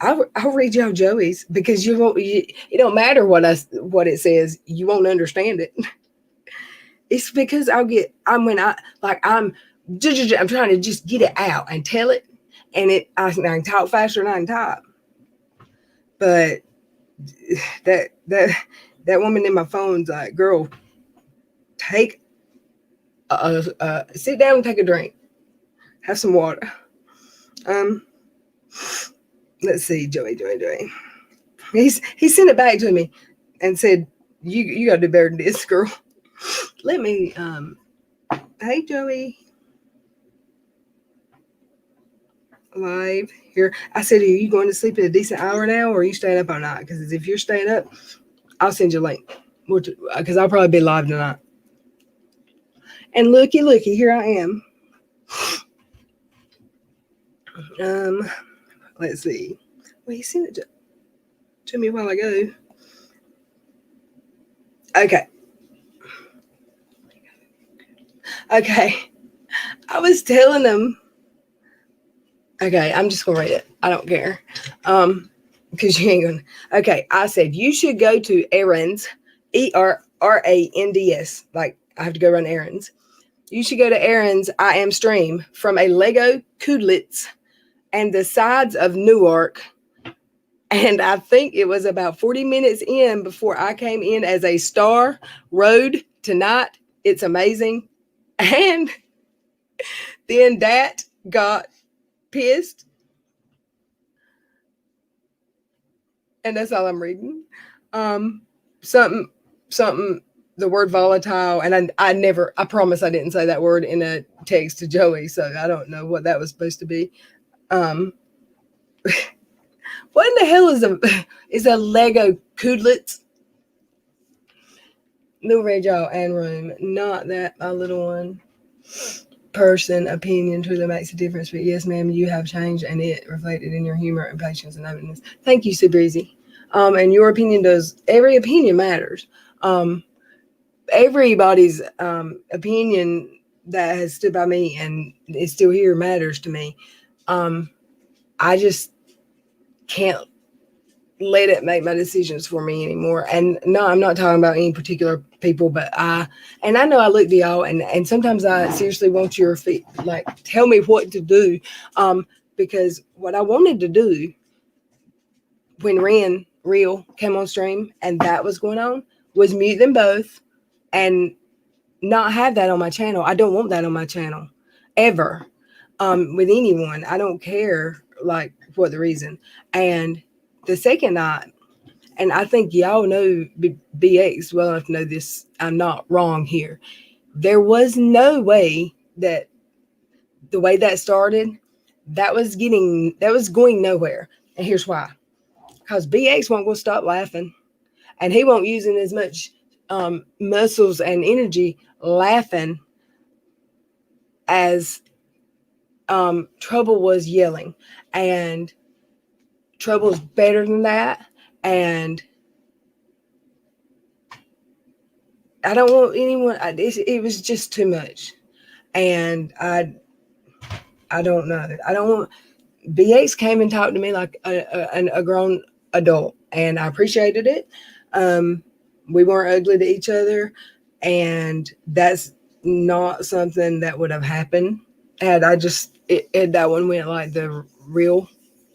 I'll read y'all Joey's because it don't matter what it says. You won't understand it. It's because I'm trying to just get it out and tell it, and I can talk faster than I can type. But that woman in my phone's like, girl, take sit down and take a drink, have some water. Let's see, Joey. He sent it back to me and said, you got to do better than this, girl. Let me, hey, Joey. Live here. I said, are you going to sleep at a decent hour now, or are you staying up all night? Because if you're staying up, I'll send you a link. Because I'll probably be live tonight. And looky, here I am. Let's see. Well, he sent it to me a while ago. Okay. I was telling him. Okay, I'm just gonna read it. I don't care. Because you ain't gonna. Okay, I said you should go to errands, ERRANDS. Like I have to go run errands. You should go to errands. I am stream from a Lego Kudlitz and the sides of Newark. And I think it was about 40 minutes in before I came in as a star. Road tonight. It's amazing. And then that got pissed. And that's all I'm reading. Something, the word volatile. And I promise I didn't say that word in a text to Joey. So I don't know what that was supposed to be. What in the hell is a Lego Kudlitz? LilRedYall and room. Not that my little one. Person opinion truly makes a difference, but yes, ma'am, you have changed, and it reflected in your humor and patience and openness. Thank you, Super Easy. And your opinion does. Every opinion matters. Everybody's opinion that has stood by me and is still here matters to me. I just can't let it make my decisions for me anymore. And no, I'm not talking about any particular people, but I know I look to y'all, and sometimes I seriously want your feet, like, tell me what to do, because what I wanted to do when Real came on stream and that was going on was mute them both and not have that on my channel. I don't want that on my channel ever, with anyone. I don't care like what the reason. And the second night, and I think y'all know BX well enough to know this, I'm not wrong here. There was no way that the way that started, that was going nowhere. And here's why. Because BX won't go stop laughing, and he won't using as much muscles and energy laughing as Trouble was yelling. And Trouble's better than that. And I don't want anyone. It was just too much, and I don't know. I don't want. BX came and talked to me like a grown adult, and I appreciated it. We weren't ugly to each other, and that's not something that would have happened had I just that one went like the real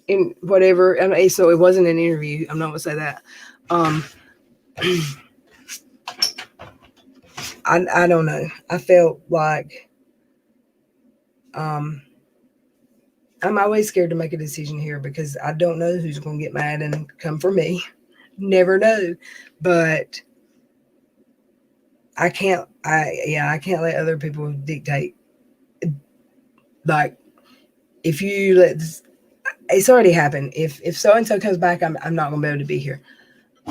in whatever. I mean, so it wasn't an interview. I'm not gonna say that. I don't know. I felt like I'm always scared to make a decision here because I don't know who's going to get mad and come for me. Never know. But I can't let other people dictate. Like, if you let this, it's already happened. If so and so comes back, I'm not going to be able to be here.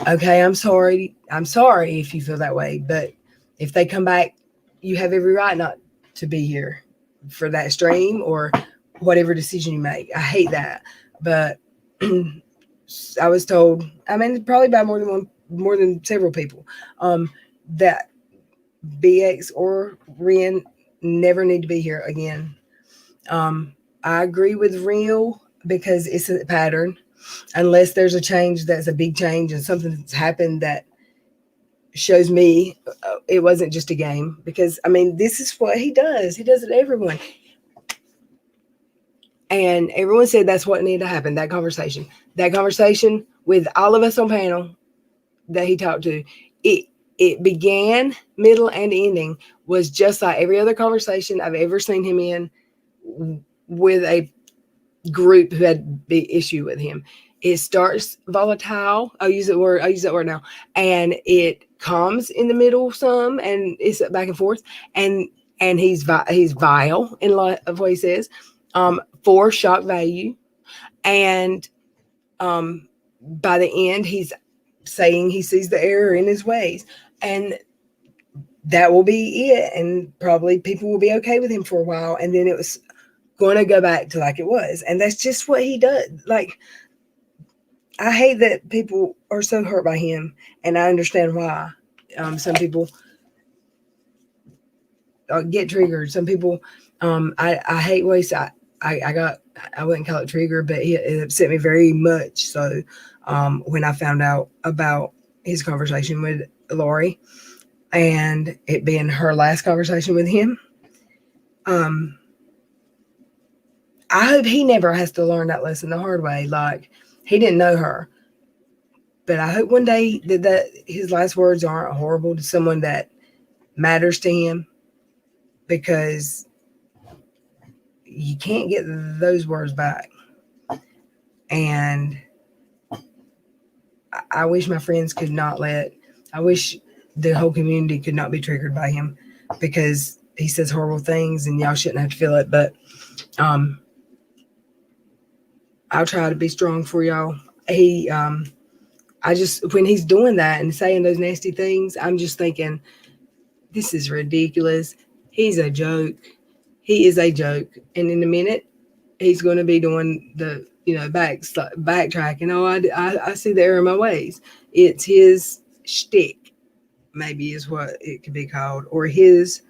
Okay, I'm sorry. I'm sorry if you feel that way, but if they come back, you have every right not to be here for that stream or whatever decision you make. I hate that, but I was told, I mean, probably by more than several people, that BX or Ren never need to be here again. I agree with Real because it's a pattern. Unless there's a change that's a big change and something's happened that shows me it wasn't just a game. Because, I mean, this is what he does. He does it to everyone. And everyone said that's what needed to happen, that conversation. That conversation with all of us on panel that he talked to, it began, middle, and ending was just like every other conversation I've ever seen him in with a group who had big issue with him. It starts volatile. I'll use that word now. And it calms in the middle some, and it's back and forth. And he's vile in a lot of what he says, for shock value. And by the end, he's saying he sees the error in his ways. And that will be it. And probably people will be okay with him for a while. And then it was going to go back to like it was. And that's just what he does. Like, I hate that people are so hurt by him, and I understand why. Some people get triggered. Some people, I hate what he said. I wouldn't call it trigger, but it upset me very much. So when I found out about his conversation with Lori and it being her last conversation with him, I hope he never has to learn that lesson the hard way. Like, he didn't know her, but I hope one day that his last words aren't horrible to someone that matters to him, because you can't get those words back. And I wish my friends could not I wish the whole community could not be triggered by him, because he says horrible things and y'all shouldn't have to feel it. But I'll try to be strong for y'all. I just, when he's doing that and saying those nasty things, I'm just thinking, this is ridiculous. He's a joke. He is a joke. And in a minute, he's going to be doing the, backtracking. Oh, I see the error in my ways. It's his shtick, maybe is what it could be called, or it's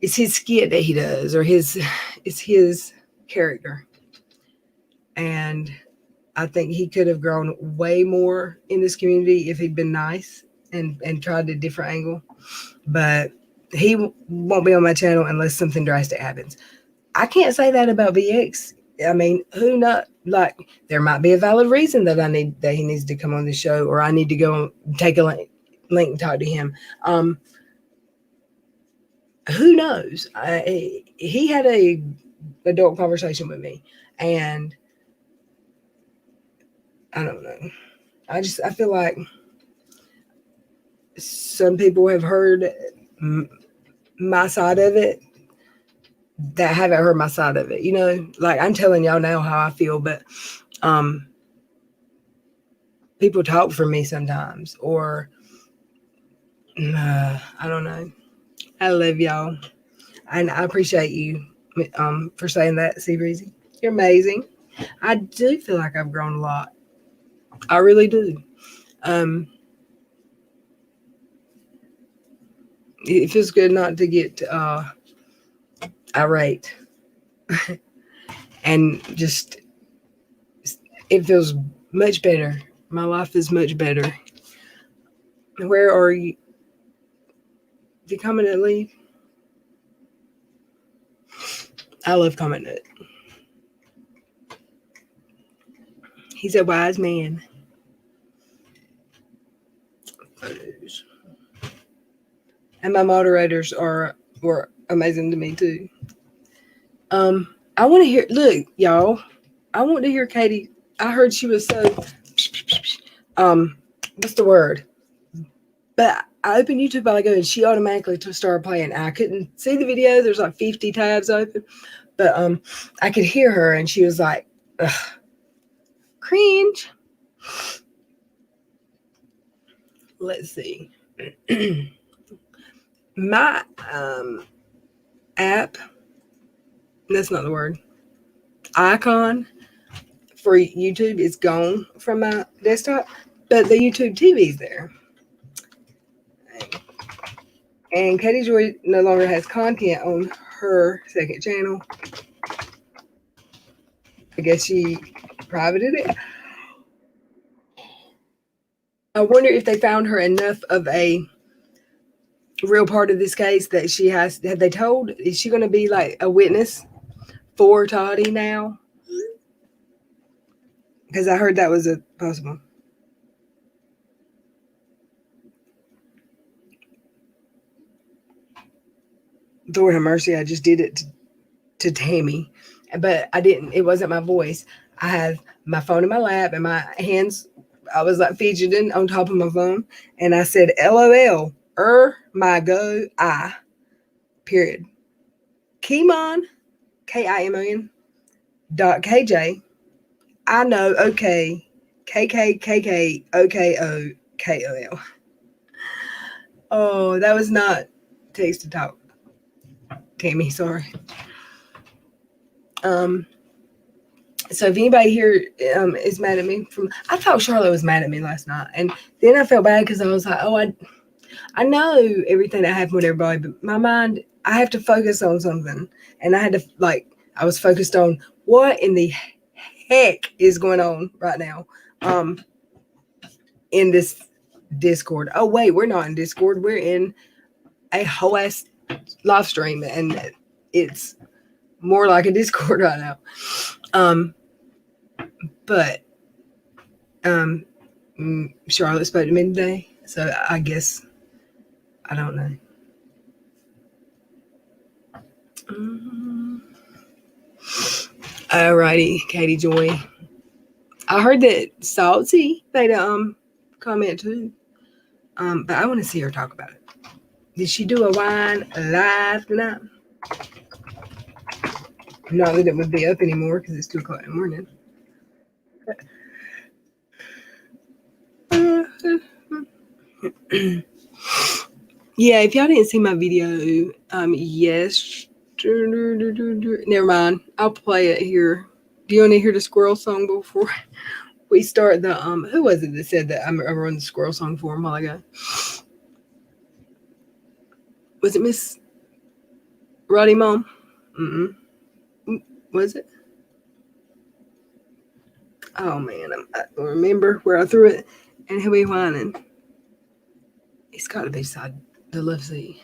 his skit that he does, or it's his character. And I think he could have grown way more in this community if he'd been nice and tried a different angle. But he won't be on my channel unless something drastic happens. I can't say that about VX. I mean, who knows? Like, there might be a valid reason that he needs to come on the show, or I need to go take a link and talk to him. Who knows? He had a adult conversation with me, and I don't know. I feel like some people have heard my side of it that haven't heard my side of it. You know, like I'm telling y'all now how I feel, but people talk for me sometimes, or I don't know. I love y'all, and I appreciate you for saying that, Sea Breezy. You're amazing. I do feel like I've grown a lot. I really do. It feels good not to get irate, and just it feels much better. My life is much better. Where are you? Did you comment and leave? I love commenting it. He's a wise man. Photos. And my moderators were amazing to me too. I want to hear. Look, y'all. I want to hear Katie. I heard she was so. What's the word? But I opened YouTube a while ago, and she automatically started playing. I couldn't see the video. There's like 50 tabs open, but I could hear her, and she was like, ugh, cringe. Let's see. My app, that's not the word, icon for YouTube is gone from my desktop, but the YouTube TV is there. And Katie Joy no longer has content on her second channel. I guess she privated it. I wonder if they found her enough of a real part of this case that she has. Have they told? Is she going to be like a witness for Toddy now? Because I heard that was a possible. Lord have mercy, I just did it to Tammy, but I didn't. It wasn't my voice. I have my phone in my lap and my hands. I was like fidgeting on top of my phone, and I said, "LOL, my go I, period. Kimon, KIMON .KJ. I know. Okay, KKKK OKO KOL. Oh, that was not text to talk. Tammy, sorry. So if anybody here is mad at me I thought Charlotte was mad at me last night, and then I felt bad because I was like, oh, I know everything that happened with everybody, but my mind, I have to focus on something, and I had to I was focused on what in the heck is going on right now, in this Discord. Oh wait, we're not in Discord. We're in a whole ass live stream, and it's more like a Discord right now. But Charlotte spoke to me today, so I guess I don't know. Alrighty, Katie Joy. I heard that Salty made a comment too. But I want to see her talk about it. Did she do a wine live tonight? Not that it would be up anymore because it's 2:00 in the morning. Yeah, if y'all didn't see my video, yes. Never mind. I'll play it here. Do you want to hear the squirrel song before we start the who was it that said that I run the squirrel song for him a while ago? Was it Miss Roddy Mom? Was it? Oh man, I don't remember where I threw it, and he'll be whining. It's got to be side the left seat.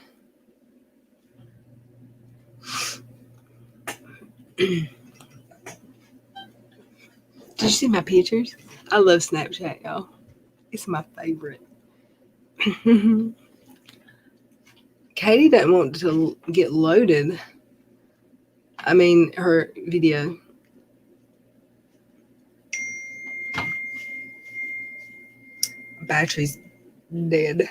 Did you see my pictures? I love Snapchat, y'all. It's my favorite. Katie doesn't want to get loaded. I mean, her video. Battery's dead.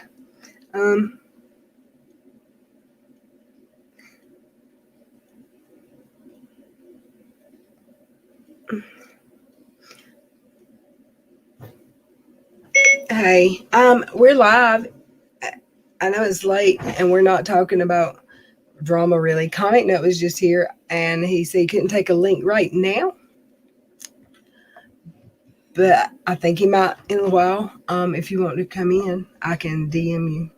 Hey, we're live. I know it's late, and we're not talking about drama really. Comic Note was just here, and he said he couldn't take a link right now, but I think he might in a while. If you want to come in, I can DM you.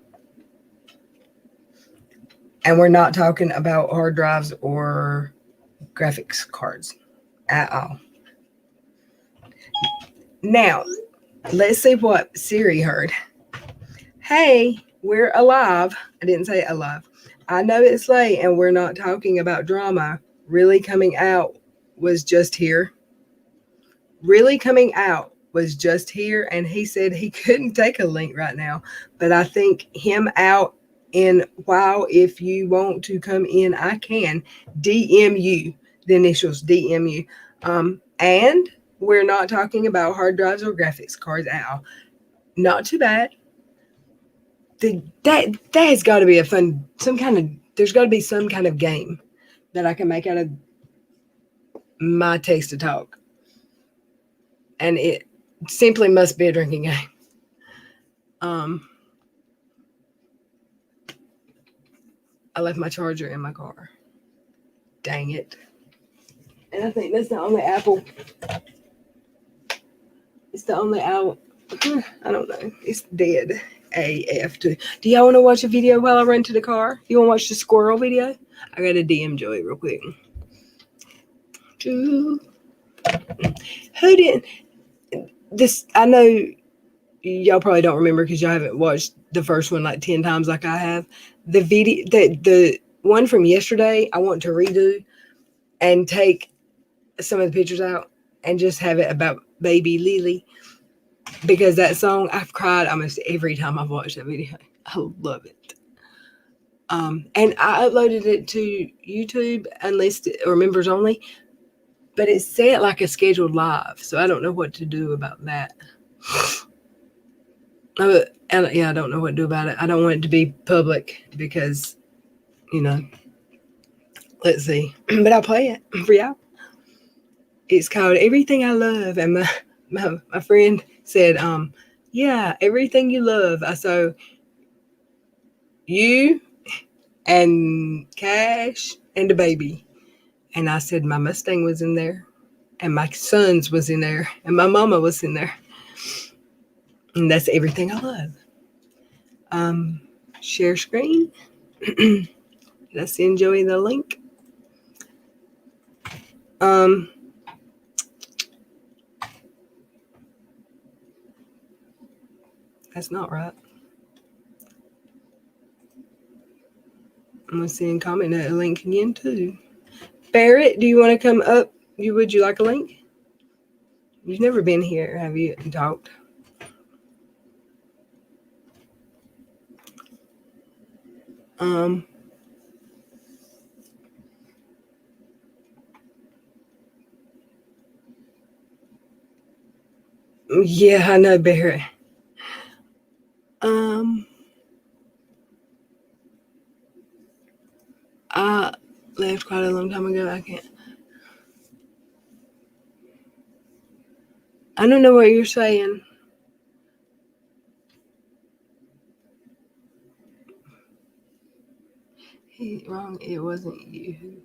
And we're not talking about hard drives or graphics cards at all. Now, let's see what Siri heard. Hey, we're alive. I didn't say alive. I know it's late and we're not talking about drama. Really coming out was just here. Really coming out was just here, and he said he couldn't take a link right now, but I think him out in wow, if you want to come in, I can DM you, the initials DM you. And we're not talking about hard drives or graphics cards at all. Not too bad. That has got to be a fun, there's got to be some kind of game that I can make out of my text to talk. And it simply must be a drinking game. I left my charger in my car. Dang it. And I think that's the only Apple. It's the only Apple. I don't know. It's dead. AF too. Do y'all want to watch a video while I run to the car? You want to watch the squirrel video? I got to DM Joey real quick. Who didn't? This, I know y'all probably don't remember because y'all haven't watched the first one like 10 times like I have. The video, the one from yesterday, I want to redo and take some of the pictures out and just have it about baby Lily, because that song, I've cried almost every time I've watched that video. I love it. And I uploaded it to YouTube unlisted or members only, but it's set like a scheduled live, so I don't know what to do about that. I don't know what to do about it. I don't want it to be public because, let's see. But I'll play it for y'all. It's called Everything I Love, and my friend said, yeah, everything you love. I saw you and Cash and the baby. And I said my Mustang was in there, and my sons was in there, and my mama was in there. And that's everything I love. Share screen. Let's send Joey the link. That's not right. I'm going to send comment a link again too. Barrett, do you want to come up? Would you like a link? You've never been here, have you, and talked? Yeah, I know, Barrett. I left quite a long time ago. I don't know what you're saying. Wrong. It wasn't you.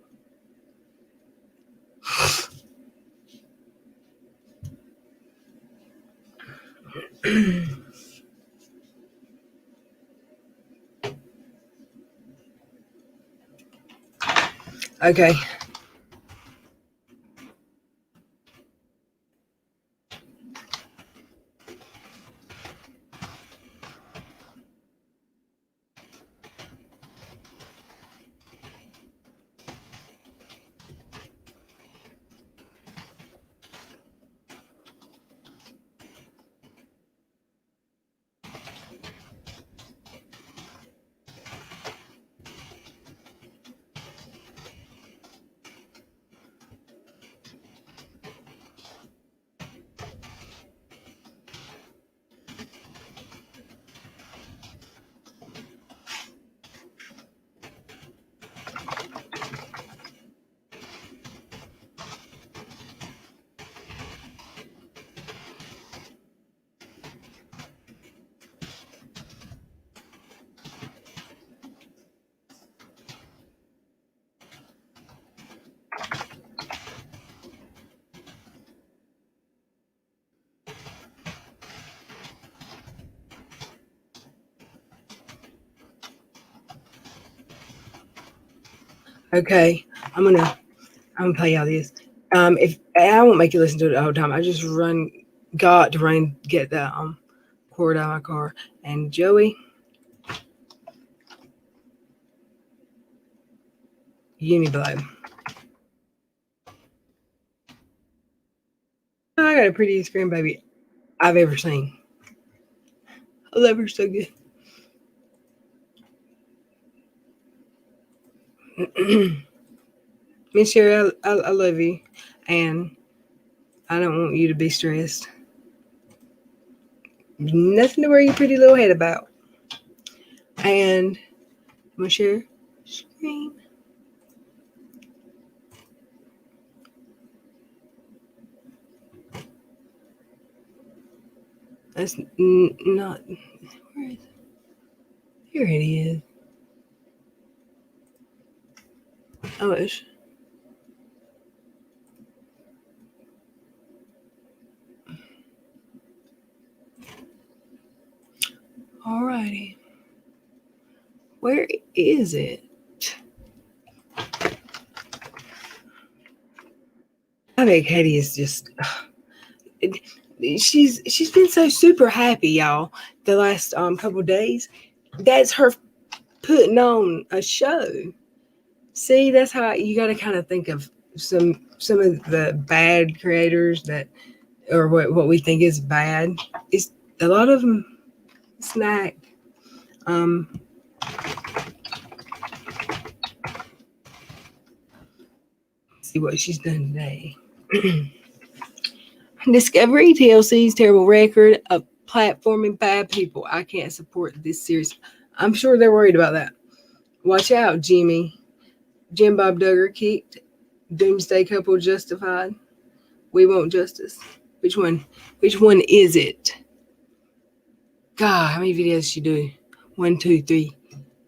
Okay. Okay, I'm gonna play y'all this. If I won't make you listen to it the whole time, I just got to get the cord out of my car. And Joey, Uniblow. I got the prettiest grandbaby I've ever seen. I love her so good. Miss Sherry, I love you, and I don't want you to be stressed. Nothing to worry your pretty little head about. And I'm gonna share screen. That's not. Where is it? Here it is. Oh, it's. Alrighty. Where is it? I think Katie is just. She's been so super happy, y'all. The last couple days. That's her putting on a show. See, that's how you got to kind of think of some of the bad creators that, or what we think is bad. Is a lot of them snack. See what she's done today. Discovery TLC's terrible record of platforming bad people. I can't support this series. I'm sure they're worried about that. Watch out, Jimmy. Jim Bob Duggar kicked. Doomsday Couple justified. We want justice. Which one? Which one is it? God, how many videos did she do? 1, 2, 3.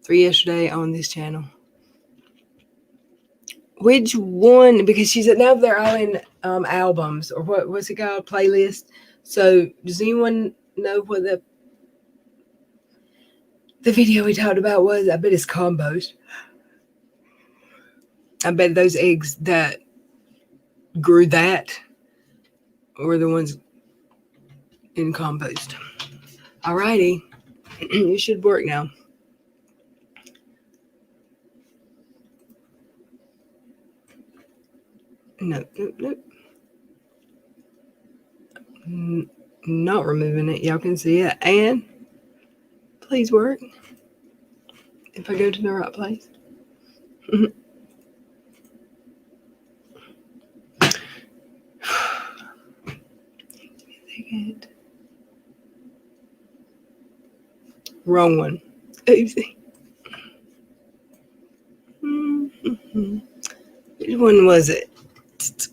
3 yesterday on this channel. Which one? Because she's now they're all in albums or what's it called? Playlist. So does anyone know what the video we talked about was? I bet it's combos. I bet those eggs that grew that were the ones in compost. Alrighty. It should work now. Nope. Not removing it. Y'all can see it. And please work. If I go to the right place. Wrong one. Oopsie. Which one was it?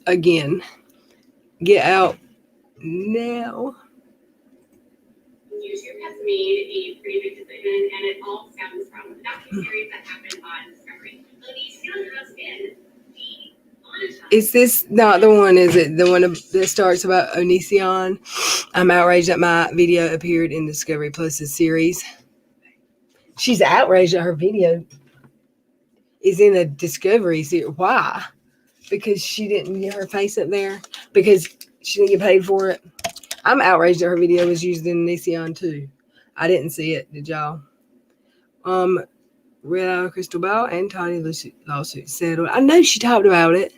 Again. Get out now. YouTube has made a pretty big decision, and it all stems from the docuseries that happened on Discovery. Elysium has been the Is this not the one? Is it the one that starts about Onision? I'm outraged that my video appeared in Discovery Plus's series. She's outraged that her video is in a Discovery series. Why? Because she didn't get her face up there? Because she didn't get paid for it? I'm outraged that her video was used in Onision too. I didn't see it. Did y'all? Red Eye Crystal Ball and Tiny lawsuit settled. I know she talked about it.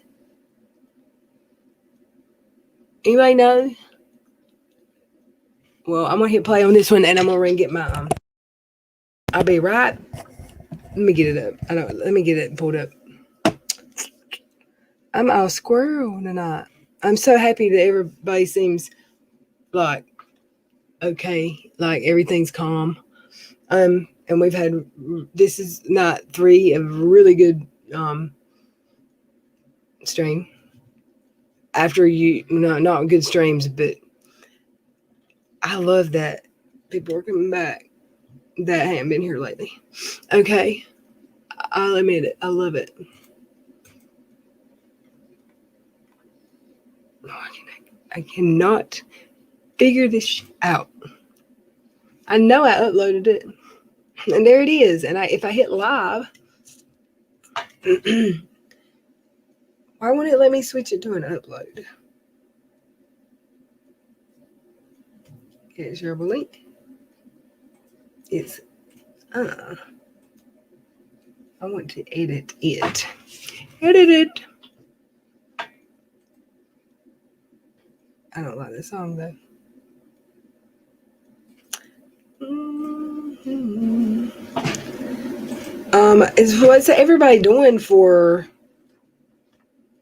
Anybody know? Well, I'm gonna hit play on this one, and I'm gonna ring get my I'll be right. Let me get it up. Let me get it pulled up. I'm all squirrel tonight. I'm so happy that everybody seems like okay, like everything's calm. And we've had this is not 3 of really good stream. After not good streams, but I love that people are coming back that haven't been here lately. Okay, I'll admit it. I love it. I cannot figure this out. I know I uploaded it, and there it is. And if I hit live, Why won't it let me switch it to an upload? Get shareable link. It's I want to edit it. Edit it. I don't like this song though. What's everybody doing for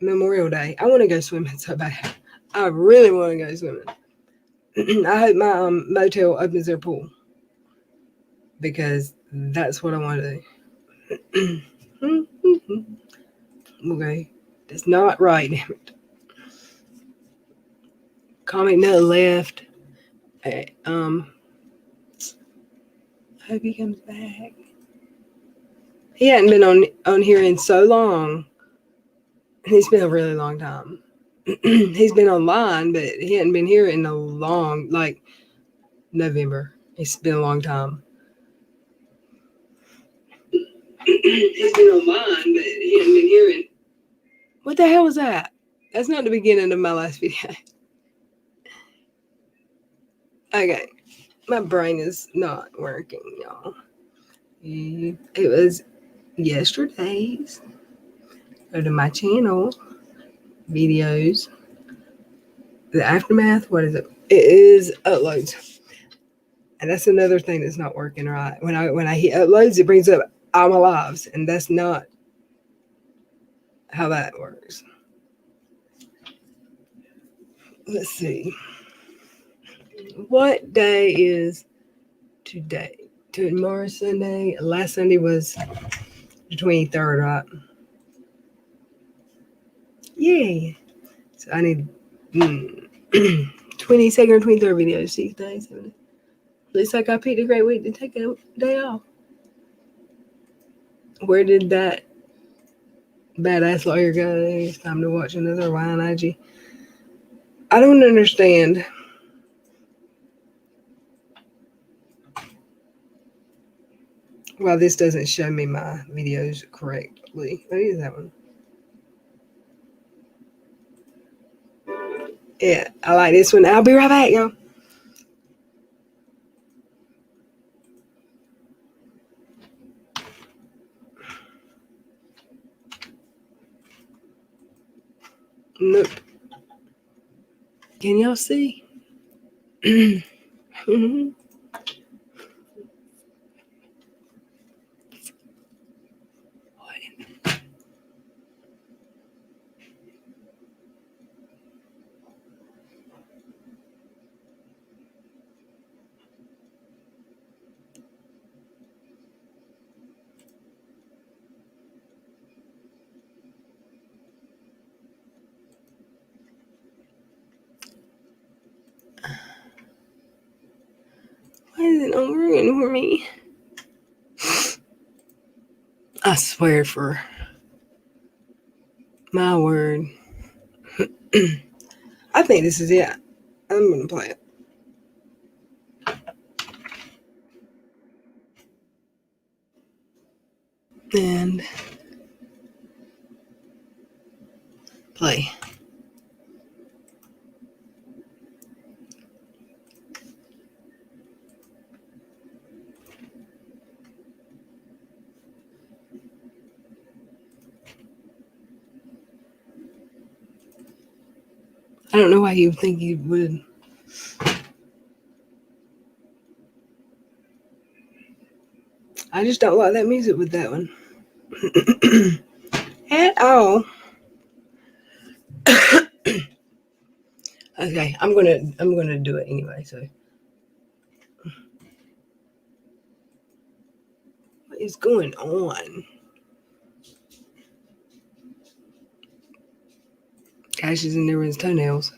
Memorial Day? I want to go swimming so bad. I really want to go swimming. I hope my motel opens their pool because that's what I want to do. Okay, that's not right. Damn it. Comic Nut left. I hope he comes back. He hadn't been on here in so long. It's been a really long time. He's been online, but he hadn't been here in a long, like November. It's been a long time. He's been online, but he hadn't been here in. What the hell was that? That's not the beginning of my last video. Okay, my brain is not working, y'all. It was yesterday's. Go to my channel, videos, the aftermath. What is it? It is uploads, and that's another thing that's not working right. When I hit uploads, it brings up all my lives, and that's not how that works. Let's see. What day is today? Tomorrow's Sunday. Last Sunday was the 23rd, right? Yay. So I need 22nd or 23rd videos, 6 days, 7 days. Looks like I picked a great week to take a day off. Where did that badass lawyer go? It's time to watch another Wine IG. I don't understand. Well, this doesn't show me my videos correctly. What is that one? Yeah, I like this one. I'll be right back, y'all. Nope. Can y'all see? Why is it not working for me? I swear for my word. I think this is it. I'm going to play it. And play. I don't know why you think you would. I just don't like that music with that one. At all. Okay, I'm gonna do it anyway, so. What is going on? Cash is in everyone's toenails.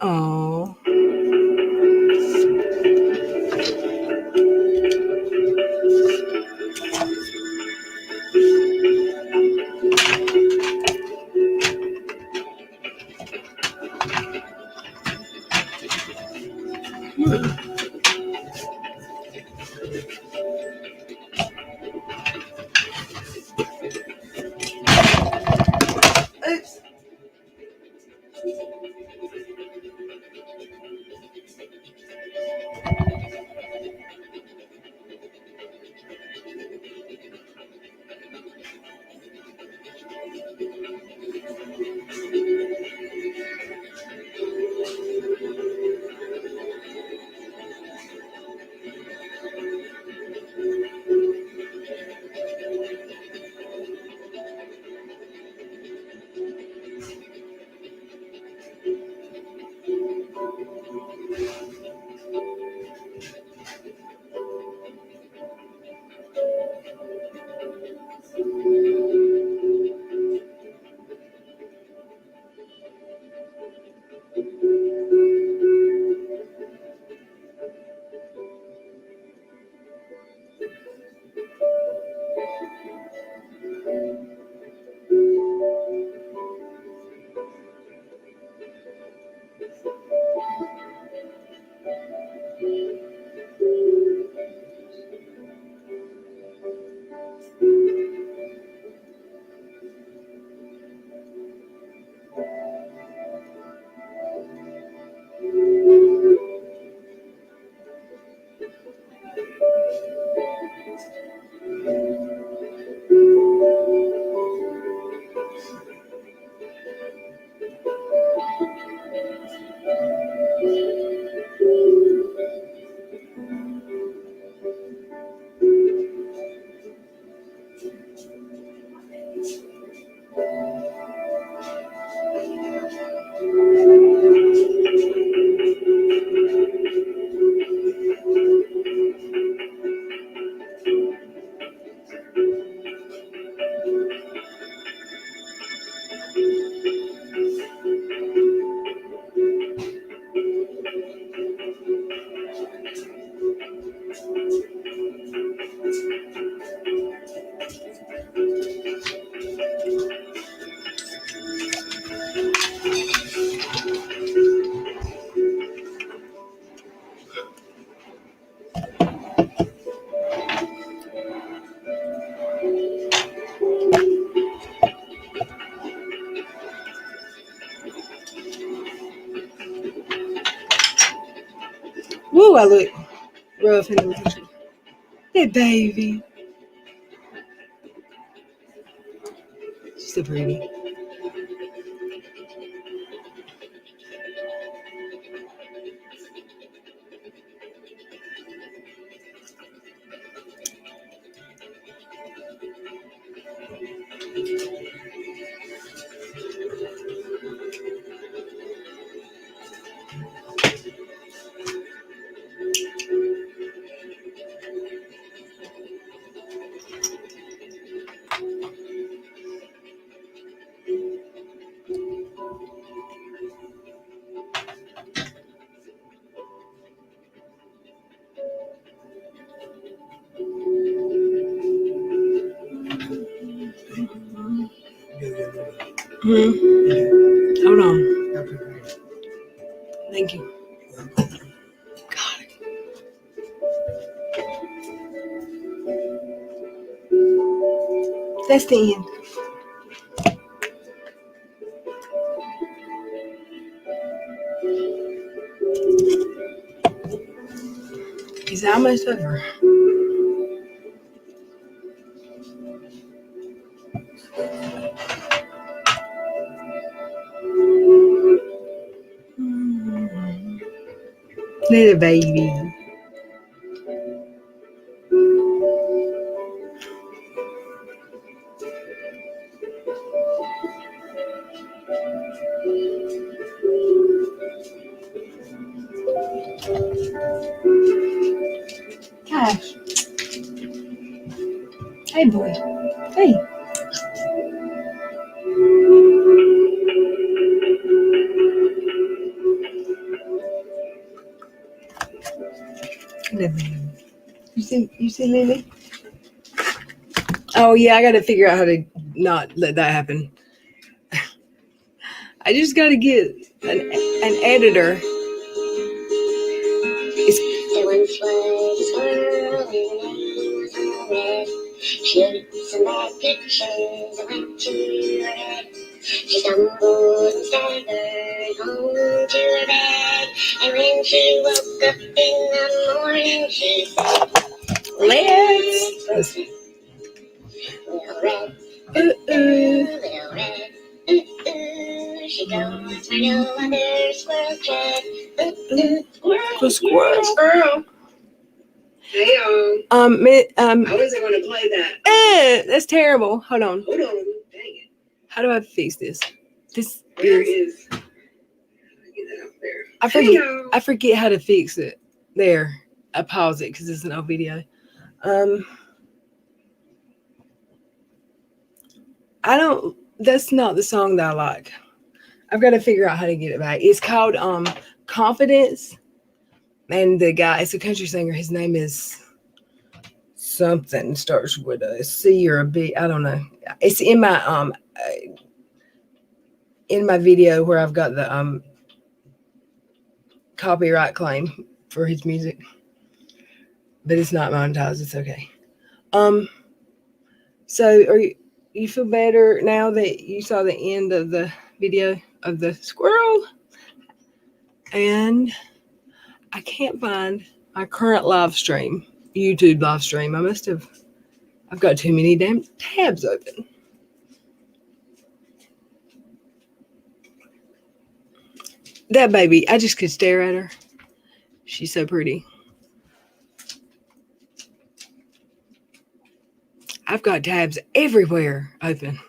Oh. Woo, I look rough in the picture. Hey, baby. She's so pretty. Hold on. Thank you. God. That's the end. It's almost over. Little baby. Cash. Hey, boy. Hey. You see Lily? Oh yeah, I gotta figure out how to not let that happen. I just gotta get an editor. There once was a squirrel and her name was LilRed. She ate some bad peaches that went to her head. She stumbled and staggered home to her bed. And when she woke up in the morning, she said, Let's. Little red, little red, she goes where no other squirrel tread. Squirrel. Hey, y'all. How is it going to play that? That's terrible. Hold on. Hold on. Dang it. How do I fix this? This Where is. is? Get that up there. I forget how to fix it. There. I pause it because it's an old video. That's not the song that I like. I've got to figure out how to get it back. It's called Confidence. And the guy, it's a country singer. His name is something, starts with a C or a B. I don't know. It's in my video where I've got the copyright claim for his music. But it's not monetized. It's okay. So you feel better now that you saw the end of the video of the squirrel? And I can't find my current live stream, YouTube live stream. I've got too many damn tabs open. That baby, I just could stare at her. She's so pretty. I've got tabs everywhere open.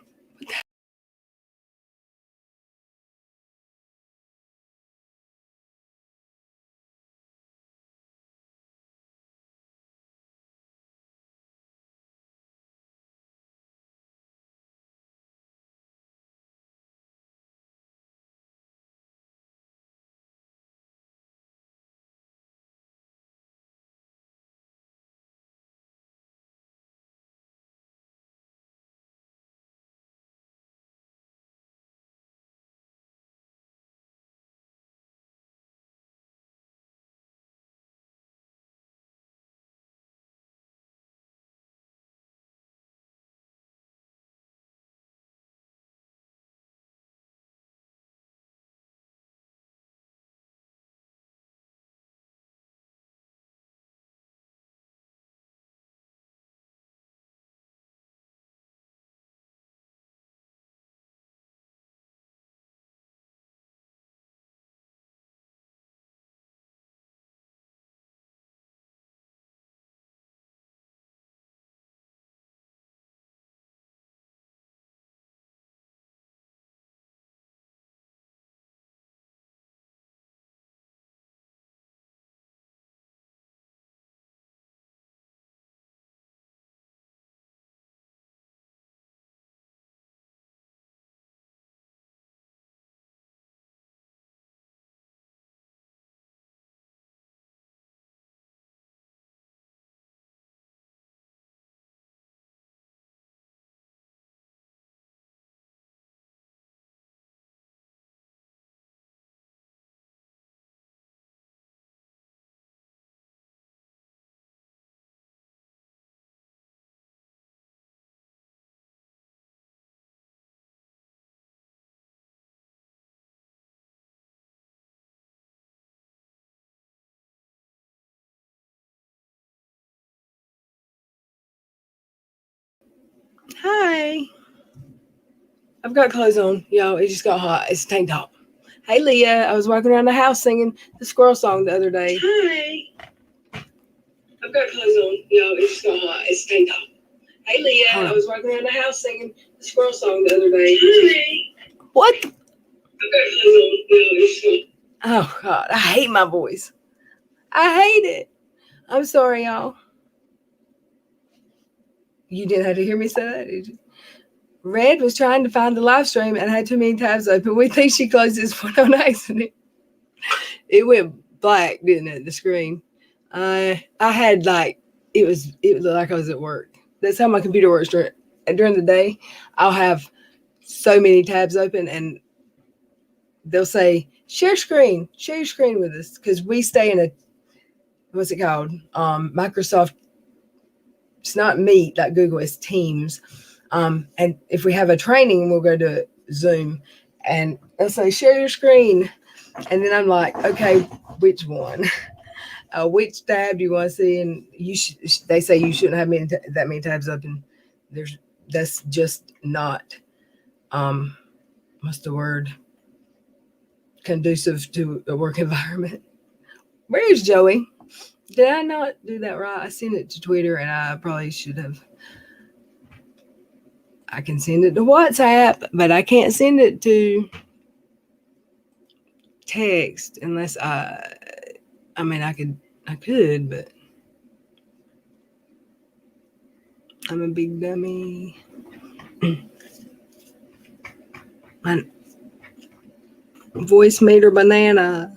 Hi. I've got clothes on, y'all. It just got hot. It's a tank top. Hey, Leah. I was walking around the house singing the squirrel song the other day. Hi. I've got clothes on. Y'all, it just got hot. It's a tank top. Hey, Leah. I was walking around the house singing the squirrel song the other day. Hi. What? I've got clothes on. Y'all, it's just Oh, God. I hate my voice. I hate it. I'm sorry, y'all. You didn't have to hear me say that, did you? Red was trying to find the live stream and had too many tabs open. We think she closed this one on accident. It went black, didn't it? The screen. I had it looked like I was at work. That's how my computer works during the day. I'll have so many tabs open and they'll say, share your screen with us. Because we stay in what's it called? Microsoft. It's not Meet like Google, it's Teams. And if we have a training, we'll go to Zoom. and they'll say, share your screen. And then I'm like, okay, which one? Which tab do you want to see? And they say you shouldn't have that many tabs open. That's just not, what's the word? Conducive to a work environment. Where's Joey? Did I not do that right? I sent it to Twitter and I probably should have. I can send it to WhatsApp, but I can't send it to text unless I could, but I'm a big dummy. My voice meter banana.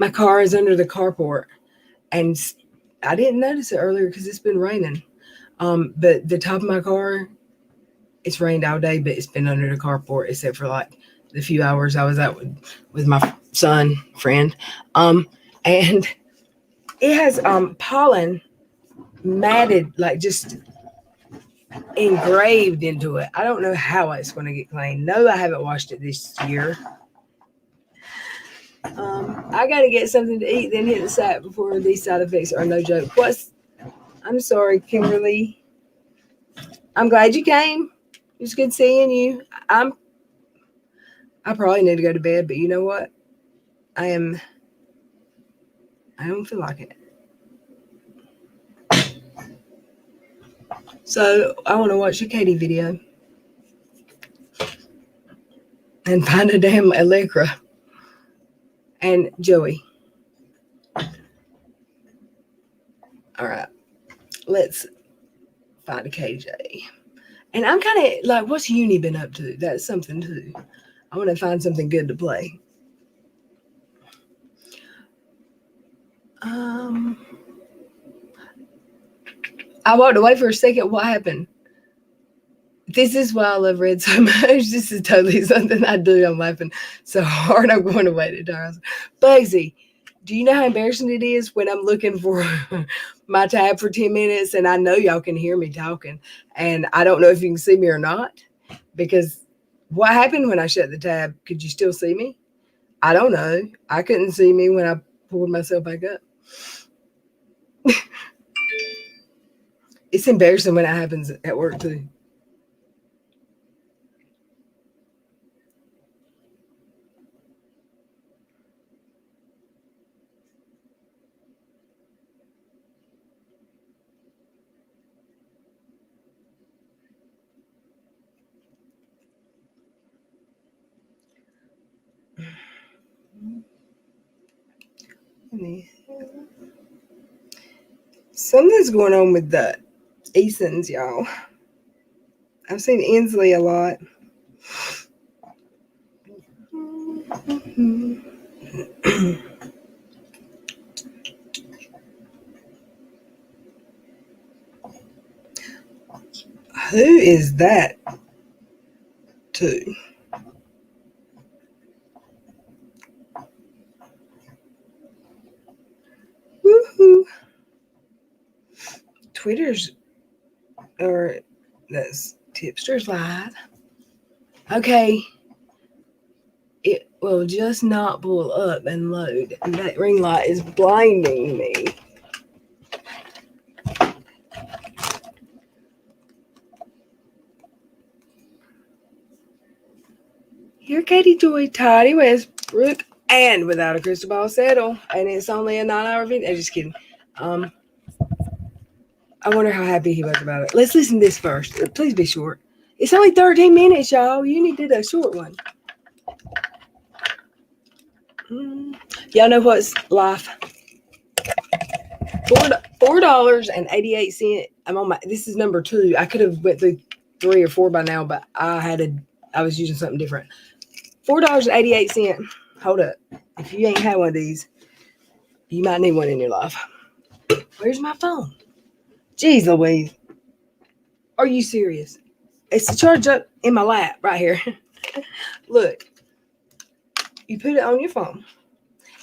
My car is under the carport, and I didn't notice it earlier because it's been raining. But the top of my car, it's rained all day, but it's been under the carport except for like the few hours I was out with my friend. And it has pollen matted, like just engraved into it. I don't know how it's going to get clean. No, I haven't washed it this year. I got to get something to eat, then hit the sack before these side effects are no joke. I'm sorry, Kimberly. I'm glad you came. It was good seeing you. I probably need to go to bed, but you know what? I don't feel like it. So I want to watch a Katie video and find a damn Allegra and Joey. All right, let's find a KJ. And I'm kind of like, what's Uni been up to? That's something too. I want to find something good to play. I walked away for a second. What happened? This is why I love Red so much. This is totally something I do. I'm laughing so hard. I'm going to wait at times. Bugsy, do you know how embarrassing it is when I'm looking for my tab for 10 minutes and I know y'all can hear me talking and I don't know if you can see me or not? Because what happened when I shut the tab? Could you still see me? I don't know. I couldn't see me when I pulled myself back up. It's embarrassing when it happens at work too. Something's going on with the Easons, y'all. I've seen Inslee a lot. Who is that to? Woohoo. Twitter's, or that's Tipster's Live. Okay. It will just not pull up and load. And that ring light is blinding me. Here, Katie Joy, Tidy Westbrook, and without a crystal ball settle. And it's only a 9-hour video. Just kidding. I wonder how happy he was about it. Let's listen to this first. Please be short. It's only 13 minutes, y'all. You need to do a short one. Y'all know what's life? $4.88. I'm on this is number 2. I could have went through 3 or 4 by now, but I was using something different. $4.88. Hold up. If you ain't had one of these, you might need one in your life. Where's my phone? Jeez Louise. Are you serious? It's charged up in my lap right here. Look. You put it on your phone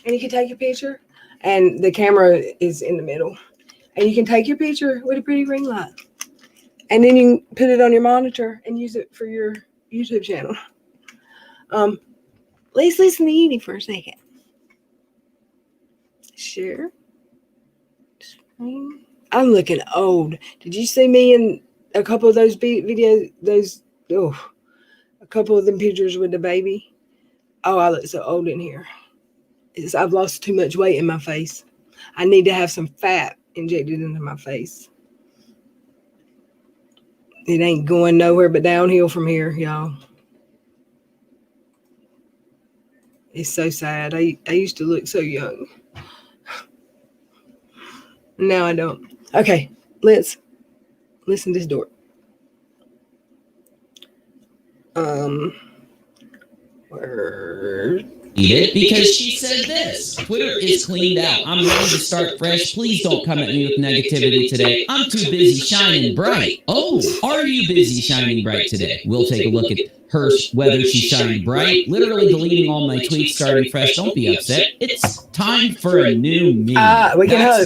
and you can take your picture and the camera is in the middle And you can take your picture with a pretty ring light. And then you can put it on your monitor and use it for your YouTube channel. Let's listen to Edie for a second. Share. Screen. I'm looking old. Did you see me in a couple of those videos? A couple of them pictures with the baby. Oh, I look so old in here. I've lost too much weight in my face. I need to have some fat injected into my face. It ain't going nowhere but downhill from here, y'all. It's so sad. I used to look so young. Now I don't. Okay, let's listen to this door. Word. Eat it because she said this. Twitter is cleaned out. I'm ready to start fresh. Please don't come at me with negativity today. I'm too busy shining bright. Oh, are you busy shining bright today? We'll take a look at her, whether she's shining bright. Literally deleting all my tweets, starting fresh. Don't be upset. It's time for a new me. That's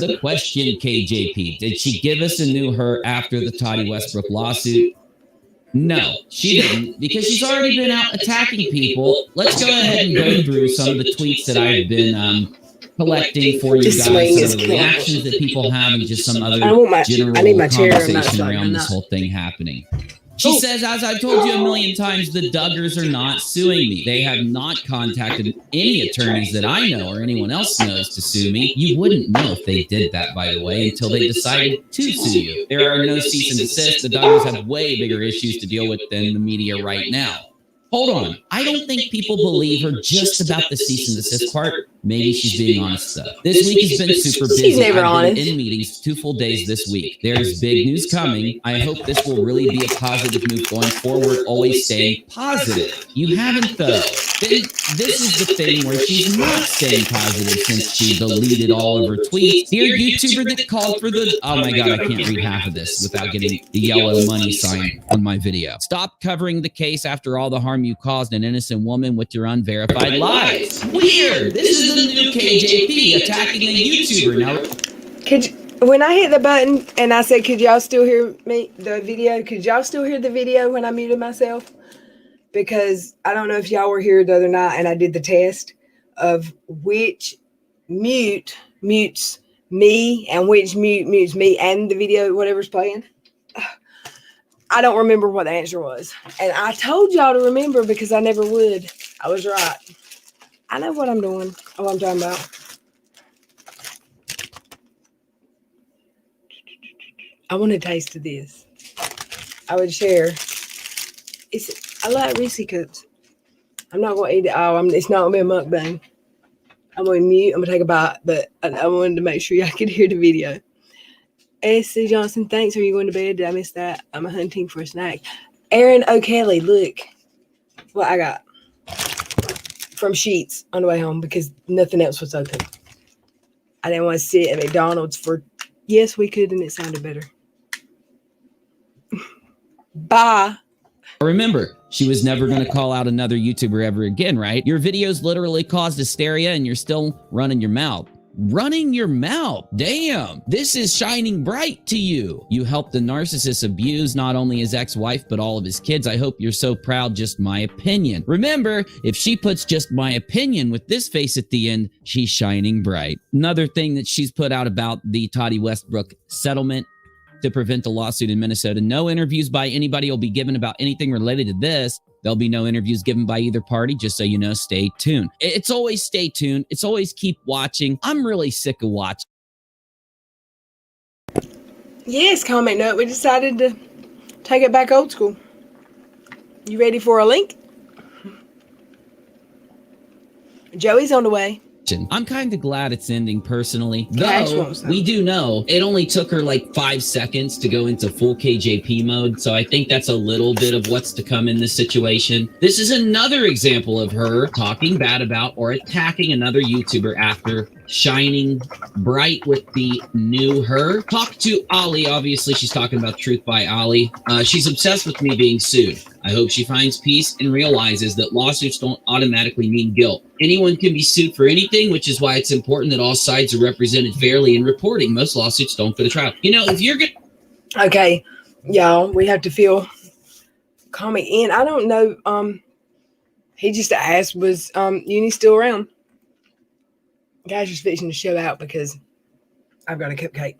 the question, KJP. Did she give us a new her after the Toddy Westbrook lawsuit? No, she didn't, because she's already been out attacking people. Let's go ahead and go through some of the tweets that I've been collecting for you guys, some of the reactions that people have, and just some other general conversation around this whole thing happening. She says, as I've told you a million times, the Duggars are not suing me. They have not contacted any attorneys that I know or anyone else knows to sue me. You wouldn't know if they did that, by the way, until they decided to sue you. There are no cease and desist. The Duggars have way bigger issues to deal with than the media right now. Hold on. I don't think people believe her just about the cease and desist part. Maybe she's being honest, though. This week has been super busy. I've been in meetings 2 full days this week. There's big news coming. I hope this will really be a positive move going forward. Always staying positive. You haven't, though. This is the thing where she's not staying positive since she deleted all of her tweets. Dear YouTuber that called for the... Oh my God, I can't read half of this without getting the yellow money sign on my video. Stop covering the case after all the harm you caused an innocent woman with your unverified lies. Weird. This is the new KJP attacking a YouTuber. Now, when I hit the button and I said, could y'all still hear me, the video? Could y'all still hear the video when I muted myself? Because I don't know if y'all were here the other night and I did the test of which mute mutes me and which mute mutes me and the video, whatever's playing. I don't remember what the answer was. And I told y'all to remember because I never would. I was right. I know what I'm doing. Oh, I'm talking about. I want a taste of this. I would share. I like Reese cups. I'm not going to eat it all. It's not going to be a mukbang. I'm going to mute. I'm going to take a bite, but I wanted to make sure y'all could hear the video. S.C. Johnson, thanks. Are you going to bed? Did I miss that? I'm hunting for a snack. Aaron O'Kelly, look what I got from Sheets on the way home because nothing else was open. I didn't want to sit at McDonald's for... Yes, we could, and it sounded better. Bye. Remember, she was never going to call out another YouTuber ever again, right? Your videos literally caused hysteria and you're still running your mouth. Running your mouth. Damn. This is shining bright to you. You helped the narcissist abuse not only his ex-wife, but all of his kids. I hope you're so proud. Just my opinion. Remember, if she puts just my opinion with this face at the end, she's shining bright. Another thing that she's put out about the Toddy Westbrook settlement to prevent a lawsuit in Minnesota. No interviews by anybody will be given about anything related to this. There'll be no interviews given by either party, just so you know. Stay tuned. It's always stay tuned. It's always keep watching. I'm really sick of watching. Yes, comment note. We decided to take it back old school. You ready for a link? Joey's on the way. I'm kind of glad it's ending personally, though we do know it only took her like 5 seconds to go into full KJP mode, so I think that's a little bit of what's to come in this situation. This is another example of her talking bad about or attacking another YouTuber after shining bright with the new her. Talk to Ollie. Obviously, she's talking about Truth by Ollie. She's obsessed with me being sued. I hope she finds peace and realizes that lawsuits don't automatically mean guilt. Anyone can be sued for anything, which is why it's important that all sides are represented fairly in reporting. Most lawsuits don't go to trial. You know, if you're going to... Okay, y'all, we have to fill comment in. I don't know. He just asked, was Uni still around? Guy's just fixing to show out because I've got a cupcake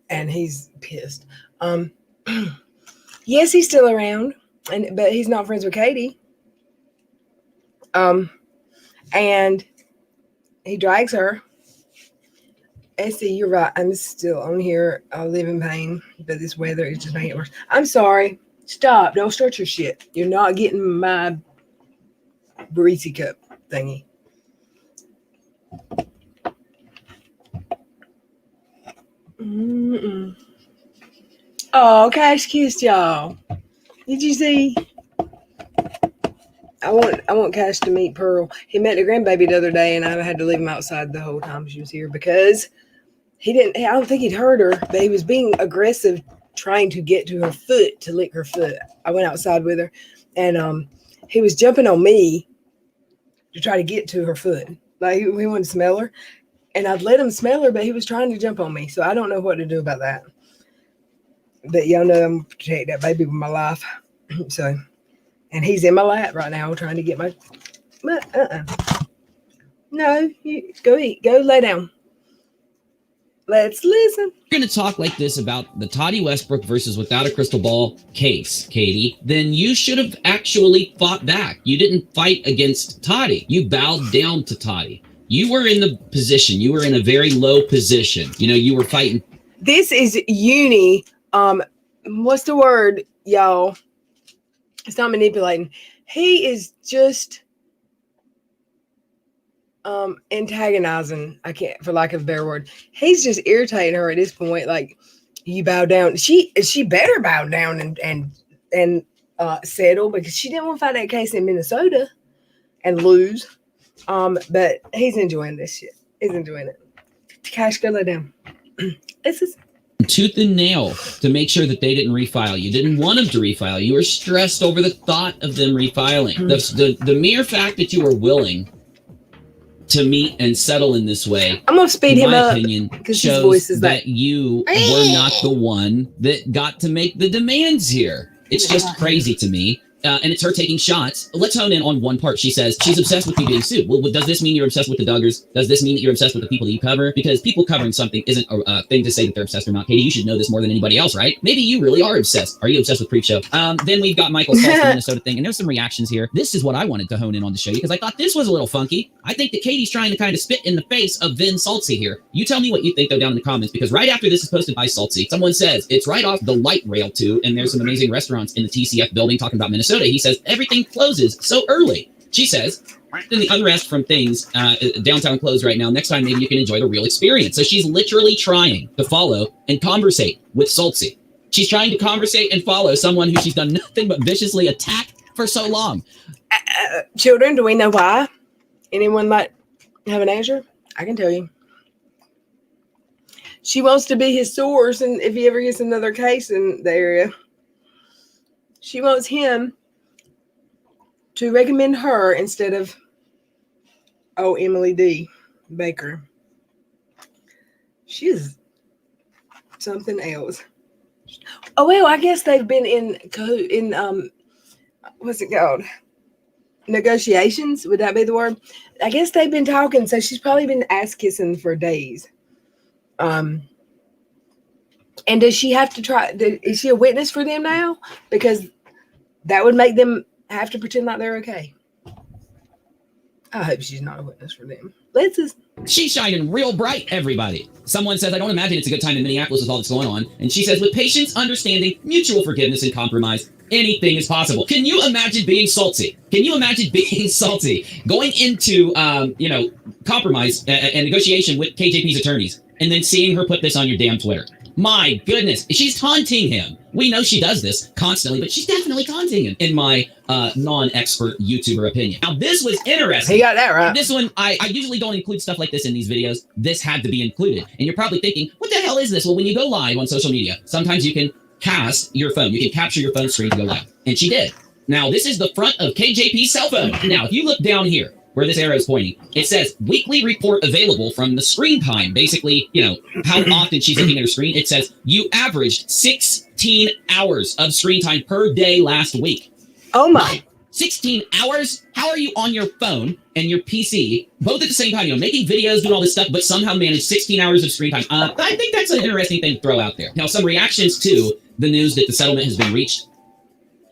and he's pissed. Yes, he's still around, but he's not friends with Katie. And he drags her. Essie, you're right. I'm still on here. I live in pain, but this weather is just making it worse. I'm sorry. Stop. Don't start your shit. You're not getting my Barisi cup thingy. Mm-mm. Oh, Cash kissed y'all. Did you see? I want Cash to meet Pearl. He met the grandbaby the other day, and I had to leave him outside the whole time she was here because he didn't. I don't think he'd hurt her, but he was being aggressive, trying to get to her foot to lick her foot. I went outside with her, and he was jumping on me to try to get to her foot. Like he wanted to smell her, and I'd let him smell her, but he was trying to jump on me. So I don't know what to do about that. But y'all know I'm gonna protect that baby with my life. So, and he's in my lap right now trying to get my No, you go eat. Go lay down. Let's listen. You're going to talk like this about the Toddy Westbrook versus Without a Crystal Ball case, Katie, then you should have actually fought back. You didn't fight against Toddy. You bowed down to Toddy. You were in the position. You were in a very low position. You know, you were fighting. This is Uni. What's the word, y'all? It's not manipulating. He is just antagonizing. I can't, for lack of a better word. He's just irritating her at this point. Like, you bow down. She better bow down and settle, because she didn't want to fight that case in Minnesota and lose. But he's enjoying this shit. He's enjoying it. Cash, go lay down. This is tooth and nail to make sure that they didn't refile. You didn't want them to refile. You were stressed over the thought of them refiling. The mere fact that you were willing to meet and settle in this way, I'm gonna speed him up, opinion, because shows his voice is that you were not the one that got to make the demands here. It's just crazy to me. And it's her taking shots. Let's hone in on one part. She says she's obsessed with you being sued. Well, does this mean you're obsessed with the Duggars? Does this mean that you're obsessed with the people that you cover? Because people covering something isn't a thing to say that they're obsessed or not. Katie, you should know this more than anybody else, right? Maybe you really are obsessed. Are you obsessed with Creep Show? Then we've got Michael's the Minnesota thing, and there's some reactions here. This is what I wanted to hone in on to show you, because I thought this was a little funky. I think that Katie's trying to kind of spit in the face of Vin Saltzy here. You tell me what you think, though, down in the comments, because right after this is posted by Saltzy, someone says it's right off the light rail too, and there's some amazing restaurants in the TCF building talking about Minnesota. He says everything closes so early. She says, in the unrest from things, downtown closed right now. Next time, maybe you can enjoy the real experience. So she's literally trying to follow and conversate with Saltzy. She's trying to conversate and follow someone who she's done nothing but viciously attack for so long. Children, do we know why? Anyone might have an answer? I can tell you. She wants to be his source, and if he ever gets another case in the area, she wants him to recommend her instead of, Emily D. Baker. She's something else. Oh, well, I guess they've been in what's it called? Negotiations? Would that be the word? I guess they've been talking, so she's probably been ass kissing for days. And does she have to try? Is she a witness for them now? Because that would make them have to pretend like they're okay. I hope she's not a witness for them. Let's just. She's shining real bright, everybody. Someone says, I don't imagine it's a good time in Minneapolis with all that's going on. And she says, with patience, understanding, mutual forgiveness, and compromise, anything is possible. Can you imagine being salty? Can you imagine being salty? Going into, compromise and negotiation with KJP's attorneys, and then seeing her put this on your damn Twitter. My goodness, she's taunting him. We know she does this constantly, but she's definitely taunting him, in my non-expert YouTuber opinion. Now, this was interesting. He got that right. This one, I usually don't include stuff like this in these videos. This had to be included. And you're probably thinking, what the hell is this? Well, when you go live on social media, sometimes you can cast your phone. You can capture your phone screen to go live. And she did. Now, this is the front of KJP's cell phone. Now, if you look down here, where this arrow is pointing, it says weekly report available from the screen time. Basically, you know, how often she's looking at her screen. It says you averaged 16 hours of screen time per day last week. Oh my. 16 hours? How are you on your phone and your PC, both at the same time, you know, making videos, doing all this stuff, but somehow manage 16 hours of screen time? I think that's an interesting thing to throw out there. Now, some reactions to the news that the settlement has been reached.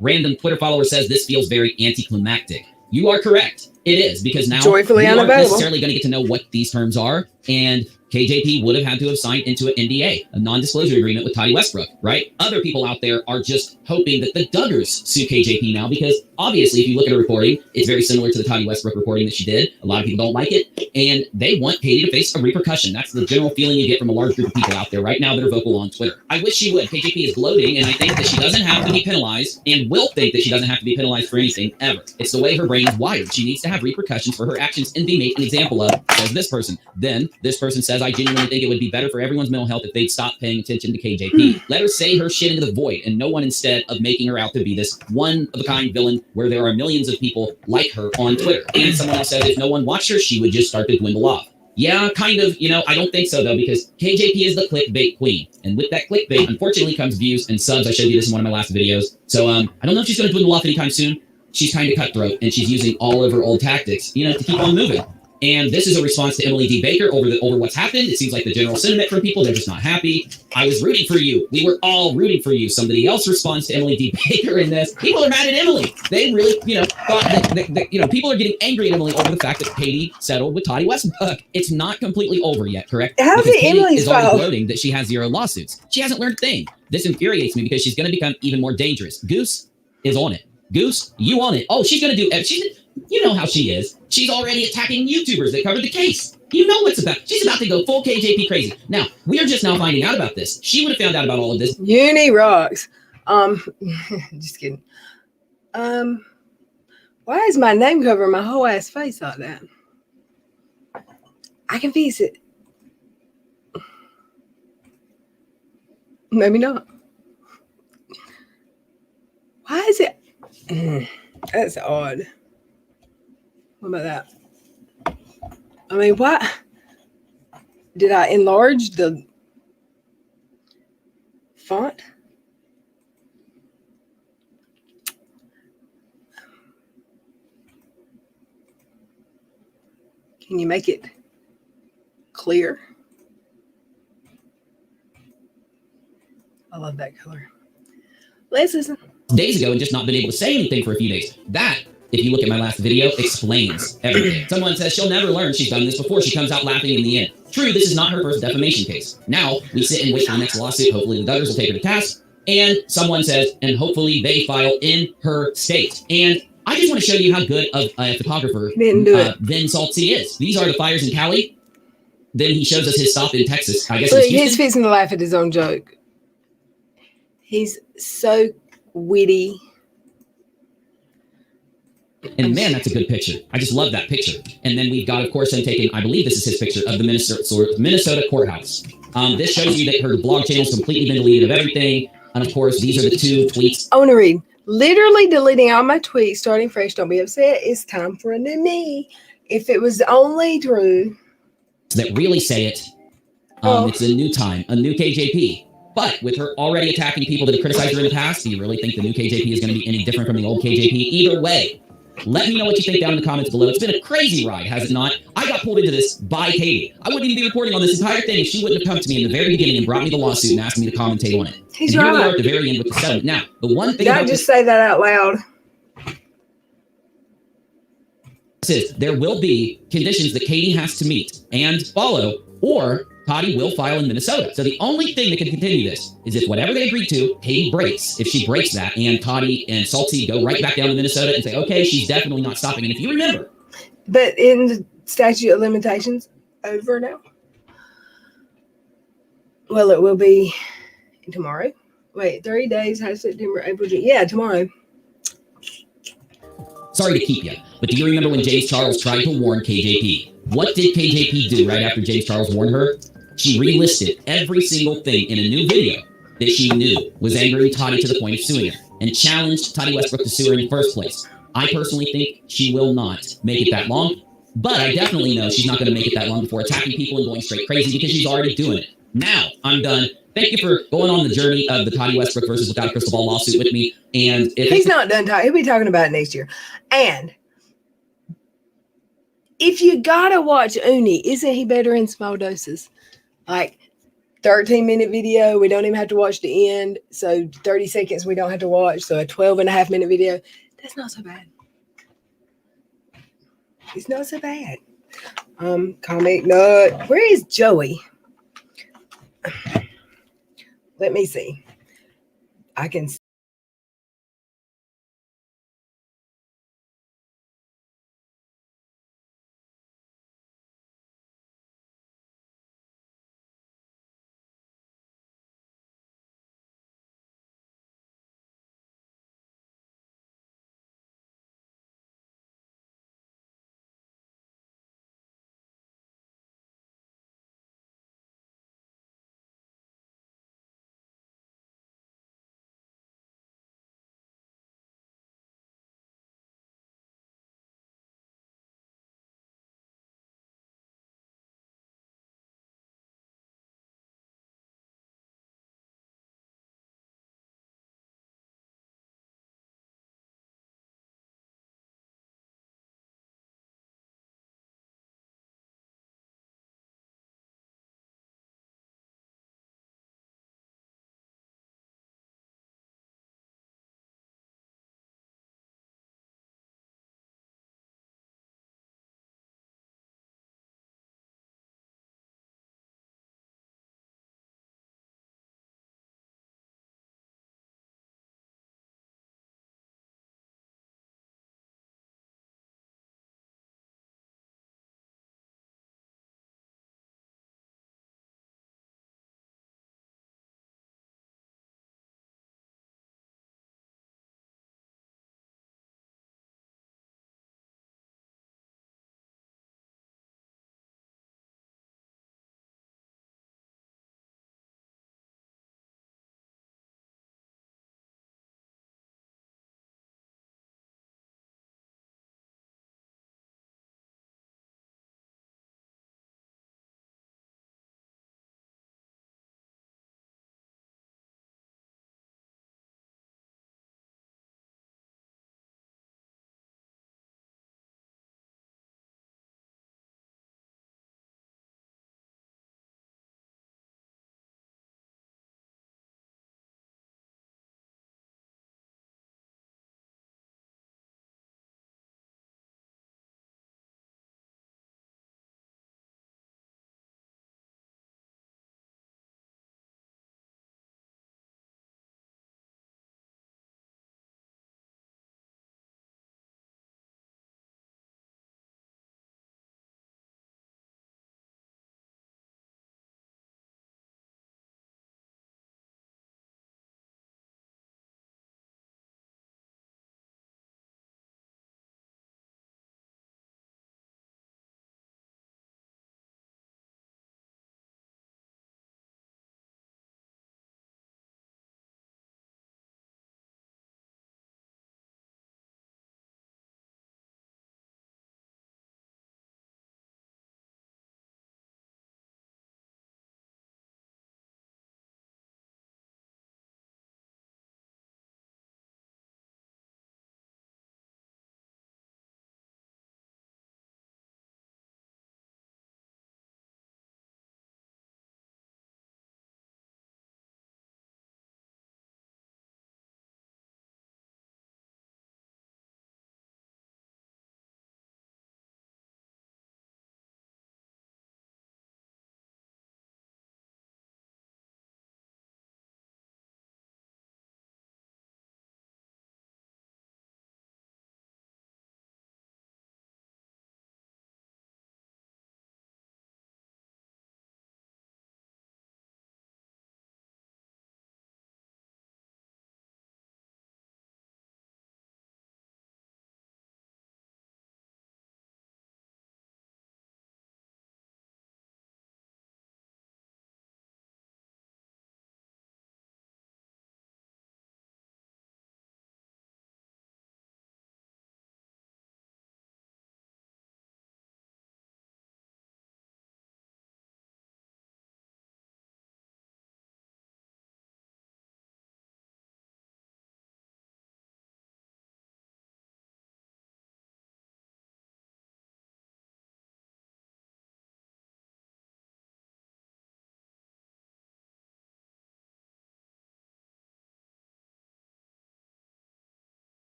Random Twitter follower says this feels very anticlimactic. You are correct. It is, because now Joyfully we aren't unavailable. necessarily going to get to know what these terms are, and KJP would have had to have signed into an NDA, a non-disclosure agreement with Toddy Westbrook, right? Other people out there are just hoping that the Duggars sue KJP now, because obviously, if you look at her reporting, it's very similar to the Toddy Westbrook reporting that she did. A lot of people don't like it, and they want Katie to face a repercussion. That's the general feeling you get from a large group of people out there right now that are vocal on Twitter. I wish she would. KJP is gloating, and I think that she doesn't have to be penalized, and will think that she doesn't have to be penalized for anything ever. It's the way her brain is wired. She needs to have repercussions for her actions and be made an example of, says this person. Then this person says, I genuinely think it would be better for everyone's mental health if they'd stop paying attention to KJP. Let her say her shit into the void, and no one instead of making her out to be this one-of-a-kind villain where there are millions of people like her on Twitter. And someone else says if no one watched her, she would just start to dwindle off. Yeah, kind of. You know, I don't think so, though, because KJP is the clickbait queen. And with that clickbait, unfortunately, comes views and subs. I showed you this in one of my last videos. So I don't know if she's going to dwindle off anytime soon. She's kind of cutthroat, and she's using all of her old tactics, you know, to keep on moving. And this is a response to Emily D. Baker over what's happened. It seems like the general sentiment from people, they're just not happy. I was rooting for you. We were all rooting for you. Somebody else responds to Emily D. Baker in this. People are mad at Emily. They really, you know, thought that you know, people are getting angry at Emily over the fact that Katie settled with Toddy Westbrook. It's not completely over yet, correct? How because did Katie Emily's is already file? gloating that she has 0 lawsuits. She hasn't learned a thing. This infuriates me because she's going to become even more dangerous. Goose is on it. Goose, you on it. Oh, she's going to do, you know how she is. She's already attacking YouTubers that covered the case. You know what's about. She's about to go full KJP crazy. Now, we're just now finding out about this. She would have found out about all of this. Uni rocks. Just kidding. Why is my name covering my whole ass face like that? I can fix it. Maybe not. Why is it? That's odd. What about that? I mean, why did I enlarge the font? Can you make it clear? I love that color. Let's listen. Days ago and just not been able to say anything for a few days. That, if you look at my last video, explains everything. Someone says she'll never learn she's done this before. She comes out laughing in the end. True, this is not her first defamation case. Now, we sit and wait for the next lawsuit. Hopefully the Duggars will take her to task. And someone says, and hopefully they file in her state. And I just want to show you how good of a photographer Vin Saltzy is. These are the fires in Cali. Then he shows us his stop in Texas. I guess Look, it's he's Houston. fixing to laugh at his own joke. He's so witty. And man, that's a good picture. I just love that picture. And then we've got, of course, him taking, I believe this is his picture of the Minnesota courthouse. This shows you that her blog channel's completely been deleted of everything. And of course, these are the 2 tweets. I want to read. Literally deleting all my tweets, starting fresh. Don't be upset. It's time for a new me. If it was only true. That really say it. It's a new time, a new KJP. But with her already attacking people that have criticized her in the past, do you really think the new KJP is going to be any different from the old KJP? Either way, let me know what you think down in the comments below. It's been a crazy ride, has it not? I got pulled into this by Katie. I wouldn't even be reporting on this entire thing if she wouldn't have come to me in the very beginning and brought me the lawsuit and asked me to commentate on it. He's and here we right. are at the very end with the settlement. Now, the one thing Don't just say that out loud. is there will be conditions that Katie has to meet and follow, or Toddy will file in Minnesota. So the only thing that can continue this is if whatever they agree to, Katie breaks. If she breaks that, and Toddy and Salty go right back down to Minnesota and say, okay, she's definitely not stopping. And if you remember, But in the statute of limitations, over now. Well, it will be tomorrow. Wait, 30 days, has September, April, June. Yeah, tomorrow. sorry to keep you, but do you remember when James Charles tried to warn KJP? What did KJP do right after James Charles warned her? She relisted every single thing in a new video that she knew was angering Toddy to the point of suing her. and challenged Toddy Westbrook to sue her in the first place. I personally think she will not make it that long, but I definitely know she's not going to make it that long before attacking people and going straight crazy because she's already doing it. Now, I'm done. Thank you for going on the journey of the Toddy Westbrook versus Without a Crystal Ball lawsuit with me. And if He's not done talking. He'll be talking about it next year. And if you gotta watch Uni, isn't he better in small doses? Like 13-minute video, we don't even have to watch the end. So 30 seconds we don't have to watch. So a 12.5-minute video. That's not so bad. It's not so bad. Comic Nut. Where is Joey? Let me see. I can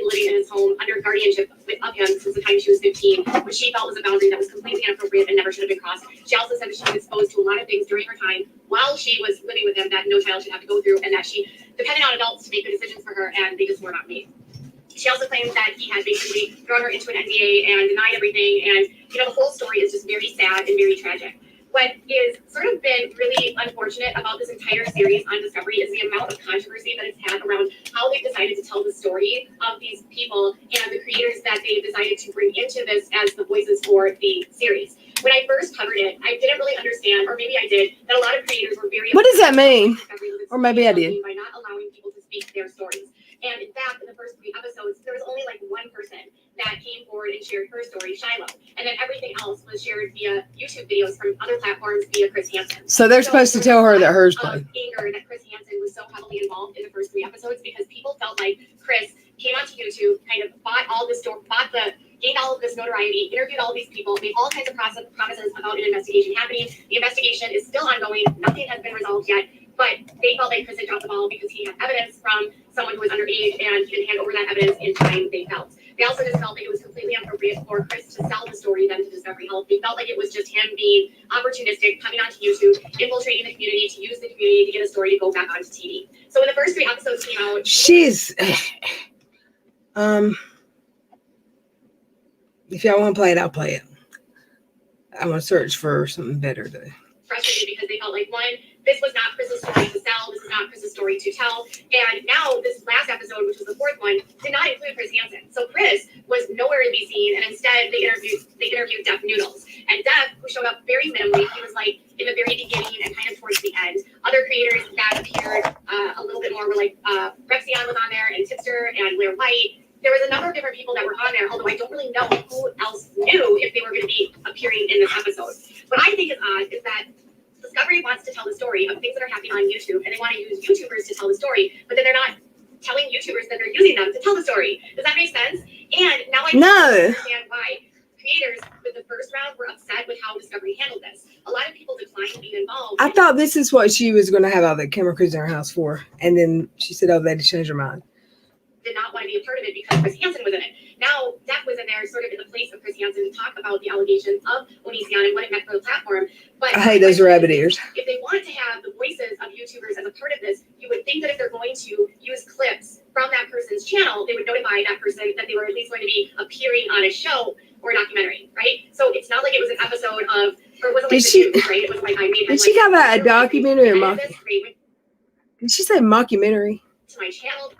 living in his home under guardianship of him since the time she was 15, which she felt was a boundary that was completely inappropriate and never should have been crossed. She also said that she was exposed to a lot of things during her time while she was living with him that no child should have to go through, and that she depended on adults to make the decisions for her, and they just were not made. She also claims that he had basically thrown her into an NDA and denied everything, and the whole story is just very sad and very tragic. What is sort of been really unfortunate about this entire series on Discovery is the amount of controversy that it's had around how they've decided to tell the story of these people and the creators that they've decided to bring into this as the voices for the series. When I first covered it, I didn't really understand, or maybe I did, that a lot of creators were very What does that mean? Discovery was Or maybe I did. by not allowing people to speak their stories. And in fact, in the first 3 episodes, there was only like one person that came forward and shared her story, Shiloh. And then everything else was shared via YouTube videos from other platforms via Chris Hansen. So they're supposed to tell her that hers played. Anger that Chris Hansen was so heavily involved in the first 3 episodes because people felt like Chris came onto YouTube, kind of gained all of this notoriety, interviewed all these people, made all kinds of promises about an investigation happening. The investigation is still ongoing. Nothing has been resolved yet. But they felt like Chris had dropped the ball because he had evidence from someone who was underage and he didn't hand over that evidence in time, they felt. They also just felt like it was completely inappropriate for Chris to sell the story then to Discovery Health. They felt like it was just him being opportunistic, coming onto YouTube, infiltrating the community to use the community to get a story to go back onto TV. So when the first 3 episodes came out... She's... if y'all want to play it, I'll play it. I'm going to search for something better to... Frustrated because they felt like, one, this was not Chris's story to sell, this is not Chris's story to tell, and now this last episode, which was the 4th one, did not include Chris Hansen. So Chris was nowhere to be seen, and instead they interviewed Def Noodles. And Def, who showed up very minimally, he was like in the very beginning and kind of towards the end. Other creators that appeared a little bit more were like Rexion was on there, and Tipster, and Blair White. There was a number of different people that were on there, although I don't really know who else knew if they were going to be appearing in this episode. What I think is odd is that Discovery wants to tell the story of things that are happening on YouTube, and they want to use YouTubers to tell the story, but then they're not telling YouTubers that they're using them to tell the story. Does that make sense? And now I understand why creators with the first round were upset with how Discovery handled this. A lot of people declined being involved. I thought this is what she was going to have all the camera crews in her house for, and then she said, "Oh, they had to change her mind." Did not want to be a part of it because Chris Hansen was in it. Now, Def was in there sort of in the place of Chris Hansen to talk about the allegations of Onision and what it meant for the platform. But I hate those rabbit ears. If they want to have the voices of YouTubers as a part of this, you would think that if they're going to use clips from that person's channel, they would notify that person that they were at least going to be appearing on a show or a documentary, right? So it's not like it was an episode of, or it wasn't like the news, right? It wasn't like I made. Did she have a documentary or mockumentary? Did she say mockumentary? To my channel,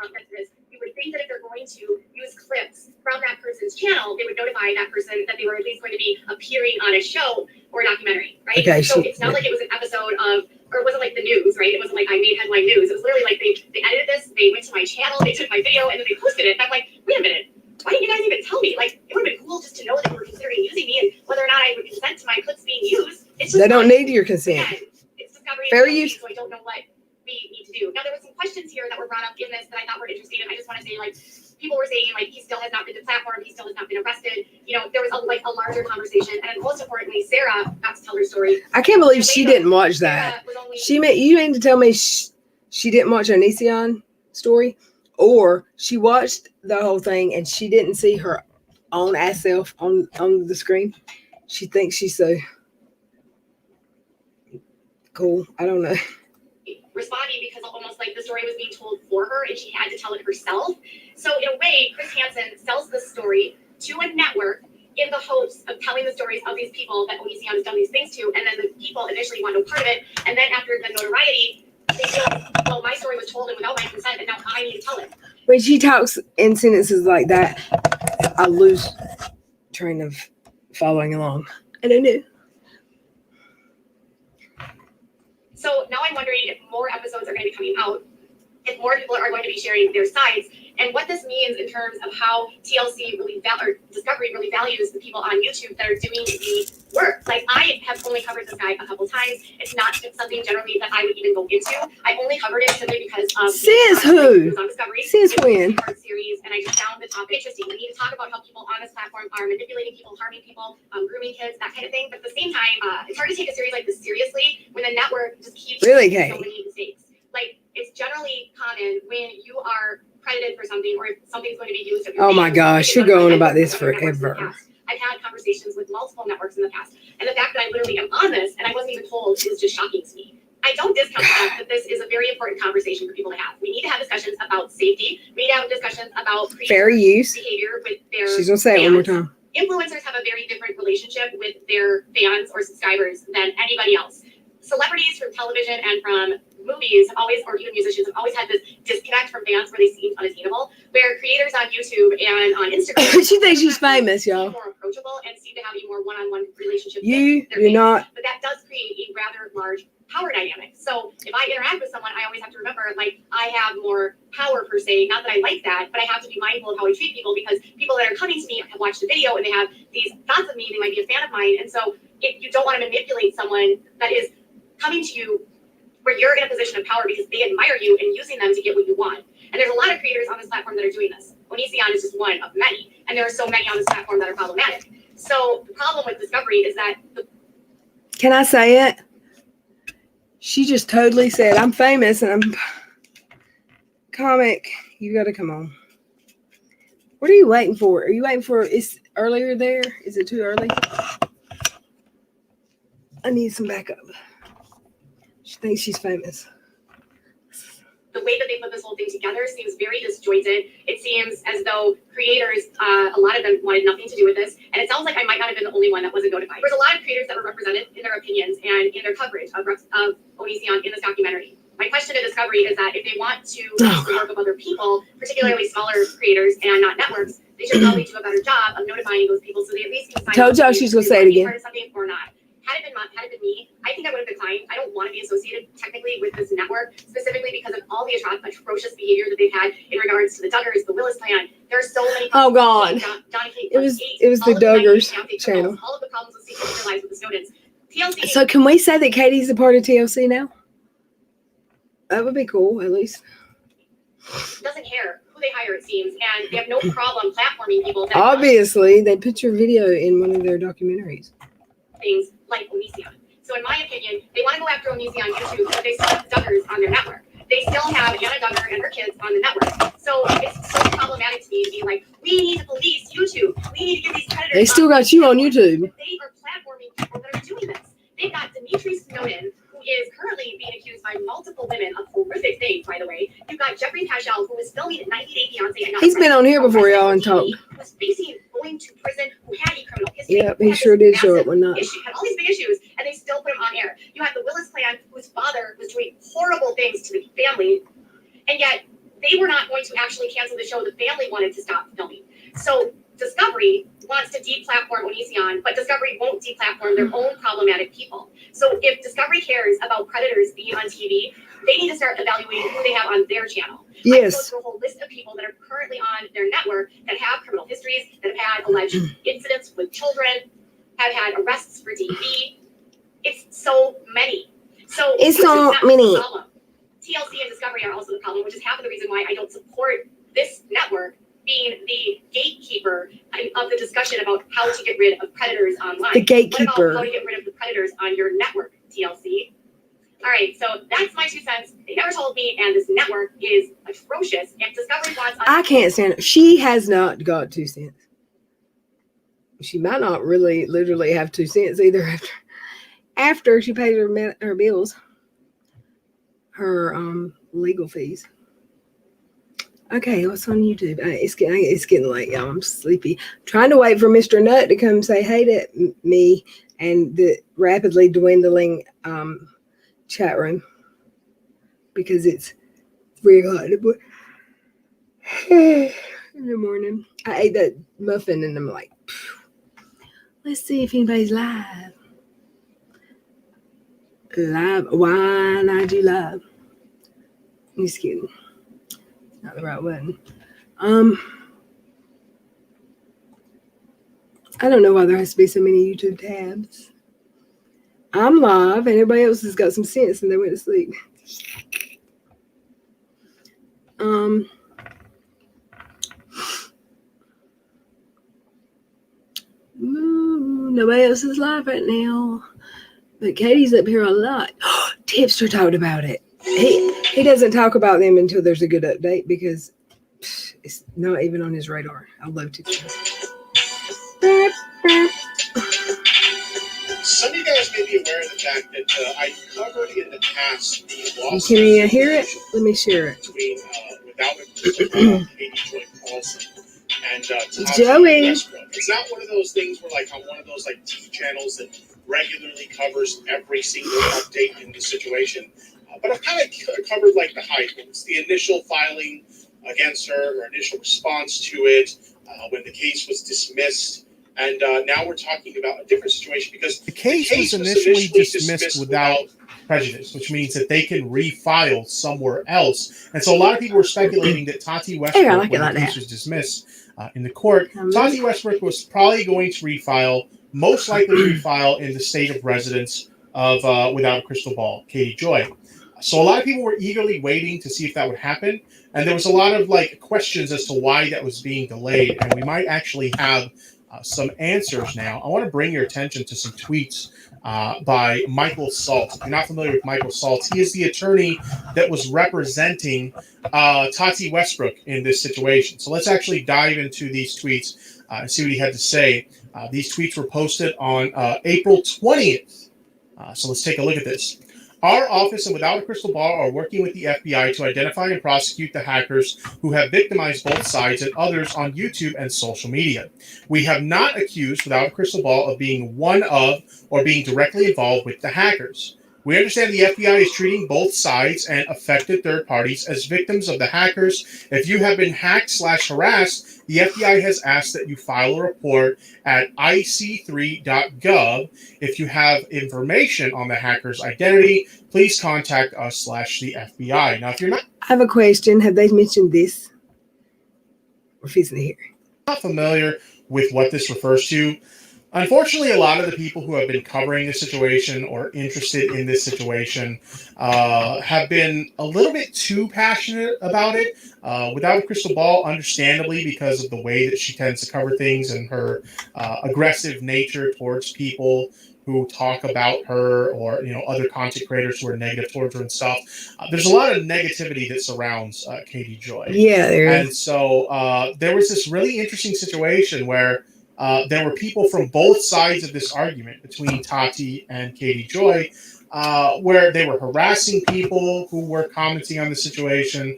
you would think that if they're going to use clips from that person's channel, they would notify that person that they were at least going to be appearing on a show or a documentary, right? Okay, so it's not like it was an episode of, or it wasn't like the news, right? It wasn't like I made headline news. It was literally like they edited this, they went to my channel, they took my video, and then they posted it. And I'm like, wait a minute, why didn't you guys even tell me? Like, it would have been cool just to know that you were considering using me and whether or not I would consent to my clips being used. It's just they don't need your consent. It's Discovery. Fair use. So I don't know what we need to do. Now, there were some questions here that were brought up in this that I thought were interesting, and I just want to say, like, people were saying, like, he still has not been deplatformed, he still has not been arrested. There was a larger conversation, and most importantly, Sarah got to tell her story. I can't believe she didn't watch that. You mean to tell me she didn't watch Onision story, or she watched the whole thing and she didn't see her own ass self on the screen? She thinks she's so cool. I don't know. Responding because almost like the story was being told for her and she had to tell it herself. So in a way, Chris Hansen sells this story to a network in the hopes of telling the stories of these people that Onision has done these things to, and then the people initially want no part of it, and then after the notoriety, they feel, well, my story was told and without my consent, and now I need to tell it. When she talks in sentences like that, I lose train of following along. I don't know. So now I'm wondering if more episodes are going to be coming out, if more people are going to be sharing their sides, and what this means in terms of how TLC really or Discovery really values the people on YouTube that are doing the work. Like, I have only covered this guy a couple times. It's not something generally that I would even go into. I only covered it simply because of Says who? on Discovery. Says when? Series, and I just found the topic interesting. We need to talk about how people on this platform are manipulating people, harming people, grooming kids, that kind of thing. But at the same time, it's hard to take a series like this seriously when the network just keeps making so many mistakes. Like, it's generally common when you are credited for something or if something's going to be used. Oh my gosh, you're going about this forever. I've had conversations with multiple networks in the past, and the fact that I literally am on this and I wasn't even told is just shocking to me. I don't discount the fact that this is a very important conversation for people to have. We need to have discussions about safety. We need to have discussions about fair use behavior with their She's gonna say it one more time. Influencers have a very different relationship with their fans or subscribers than anybody else. Celebrities from television and from movies have always, or even musicians, have always had this disconnect from fans where they seem unattainable, where creators on YouTube and on Instagram she thinks she's famous, y'all. More approachable and seem to have a more one-on-one relationship. You're not. But that does create a rather large power dynamic. So if I interact with someone, I always have to remember, like, I have more power per se. Not that I like that, but I have to be mindful of how I treat people, because people that are coming to me have watched the video and they have these thoughts of me. They might be a fan of mine, and so if you don't want to manipulate someone that is coming to you where you're in a position of power because they admire you and using them to get what you want. And there's a lot of creators on this platform that are doing this. Onision is just one of many, and there are so many on this platform that are problematic. So the problem with Discovery is that can I say it? She just totally said, I'm famous and I'm comic. You got to come on. What are you waiting for? Are you waiting for, it's earlier there? Is it too early? I need some backup. She thinks she's famous. The way that they put this whole thing together seems very disjointed. It seems as though creators, a lot of them wanted nothing to do with this. And it sounds like I might not have been the only one that wasn't notified. There's a lot of creators that were represented in their opinions and in their coverage of Onision in this documentary. My question to Discovery is that if they want to use the work of other people, particularly smaller creators and not networks, they should probably do a better job of notifying those people so they at least can sign Told y'all she's going to say it again. Something or not. Had it been me, I think I would have declined. I don't want to be associated technically with this network, specifically because of all the atrocious behavior that they've had in regards to the Duggars, the Willis clan. There are so many. Oh God! It was the Duggars channel. All of the problems with secret their lives with the Snowdens. TLC. So can we say that Katie's a part of TLC now? That would be cool, at least. Doesn't care who they hire, it seems, and they have no problem platforming people. That obviously, they put your video in one of their documentaries. Things like Onision. So in my opinion, they want to go after Onision on YouTube, but they still have Duggars on their network. They still have Anna Duggar and her kids on the network. So it's so problematic to me to be like, we need to police YouTube. We need to get these predators. They still got you on YouTube. They are platforming people that are doing this. They've got Dimitri Snowden, who is currently being accused by multiple women of horrific things, by the way. You've got Jeffrey Paschal, who was filming 90 Day Fiancé. He's been on here before, y'all, and talked. Was facing going to prison, who had a criminal history. Yep, he sure did show up one night. Had all these big issues, and they still put him on air. You have the Willis clan, whose father was doing horrible things to the family, and yet they were not going to actually cancel the show. The family wanted to stop filming. So Discovery wants to deplatform Onision, but Discovery won't deplatform their own problematic people. So if Discovery cares about predators being on TV, they need to start evaluating who they have on their channel. Yes. I go through a whole list of people that are currently on their network that have criminal histories, that have had alleged incidents with children, have had arrests for DV. It's so many. So it's so many. TLC and Discovery are also the problem, which is half of the reason why I don't support this network being the gatekeeper of the discussion about how to get rid of predators online. The gatekeeper. What about how to get rid of the predators on your network, TLC? All right, so that's my 2 cents. They never told me, and this network is atrocious. If Discovery wants us, I can't stand it. She has not got 2 cents. She might not really literally have 2 cents either after she pays her bills, her legal fees. Okay, what's on YouTube? It's getting late, y'all. I'm sleepy. Trying to wait for Mr. Nut to come say hey to me and the rapidly dwindling chat room because it's 3 o'clock in the morning. I ate that muffin and I'm like, let's see if anybody's live. Why not you live? I'm just kidding. Not the right button. I don't know why there has to be so many YouTube tabs. I'm live and everybody else has got some sense and they went to sleep. Nobody else is live right now. But Katie's up here a lot. Tipster talked about it. He doesn't talk about them until there's a good update because It's not even on his radar. I'd love to. Some of you guys may be aware of the fact that I covered in the past the lawsuit. Can you hear it? Let me share it. Between Without a Katie Joy Paulson and Joey. Westbrook. It's not one of those things where like on one of those like TV channels that regularly covers every single update in the situation. But I've kind of covered like the high points, the initial filing against her, her initial response to it, when the case was dismissed. And now we're talking about a different situation because the case was initially dismissed without prejudice, which means that they can refile somewhere else. And so a lot of people were speculating that Tati Westbrook, when the case was dismissed in the court, Tati Westbrook was probably going to refile, most likely refile in the state of residence of Without a Crystal Ball, Katie Joy. So a lot of people were eagerly waiting to see if that would happen. And there was a lot of like questions as to why that was being delayed. And we might actually have some answers now. I want to bring your attention to some tweets by Michael Salt. If you're not familiar with Michael Salt, he is the attorney that was representing Tati Westbrook in this situation. So let's actually dive into these tweets and see what he had to say. These tweets were posted on April 20th. So let's take a look at this. Our office and Without a Crystal Ball are working with the FBI to identify and prosecute the hackers who have victimized both sides and others on YouTube and social media. We have not accused Without a Crystal Ball of being one of or being directly involved with the hackers. We understand the FBI is treating both sides and affected third parties as victims of the hackers. If you have been hacked/harassed, the FBI has asked that you file a report at ic3.gov. If you have information on the hacker's identity, please contact us/the FBI. Now, if you're not I have a question. Have they mentioned this? We're fixing to hear. Not familiar with what this refers to, unfortunately, a lot of the people who have been covering this situation or interested in this situation have been a little bit too passionate about it. Without a Crystal Ball, understandably, because of the way that she tends to cover things and her aggressive nature towards people who talk about her or other content creators who are negative towards her and stuff. There's a lot of negativity that surrounds Katie Joy. Yeah, there is. And so there was this really interesting situation where there were people from both sides of this argument between Tati and Katie Joy, where they were harassing people who were commenting on the situation.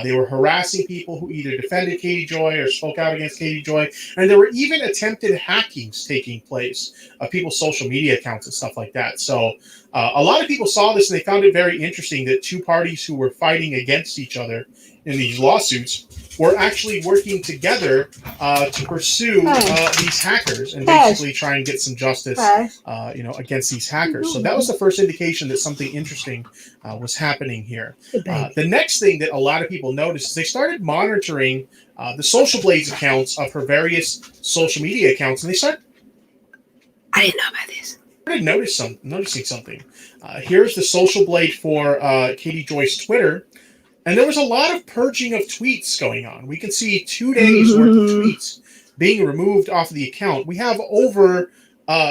They were harassing people who either defended Katie Joy or spoke out against Katie Joy. And there were even attempted hackings taking place of people's social media accounts and stuff like that. So a lot of people saw this and they found it very interesting that two parties who were fighting against each other in these lawsuits were actually working together to pursue these hackers and basically try and get some justice, against these hackers. So that was the first indication that something interesting was happening here. The next thing that a lot of people noticed is they started monitoring the Social Blades accounts of her various social media accounts, and they started. I didn't know about this. Noticing something. Here's the Social Blade for Katie Joy's Twitter. And there was a lot of purging of tweets going on. We can see 2 days worth of tweets being removed off of the account. We have over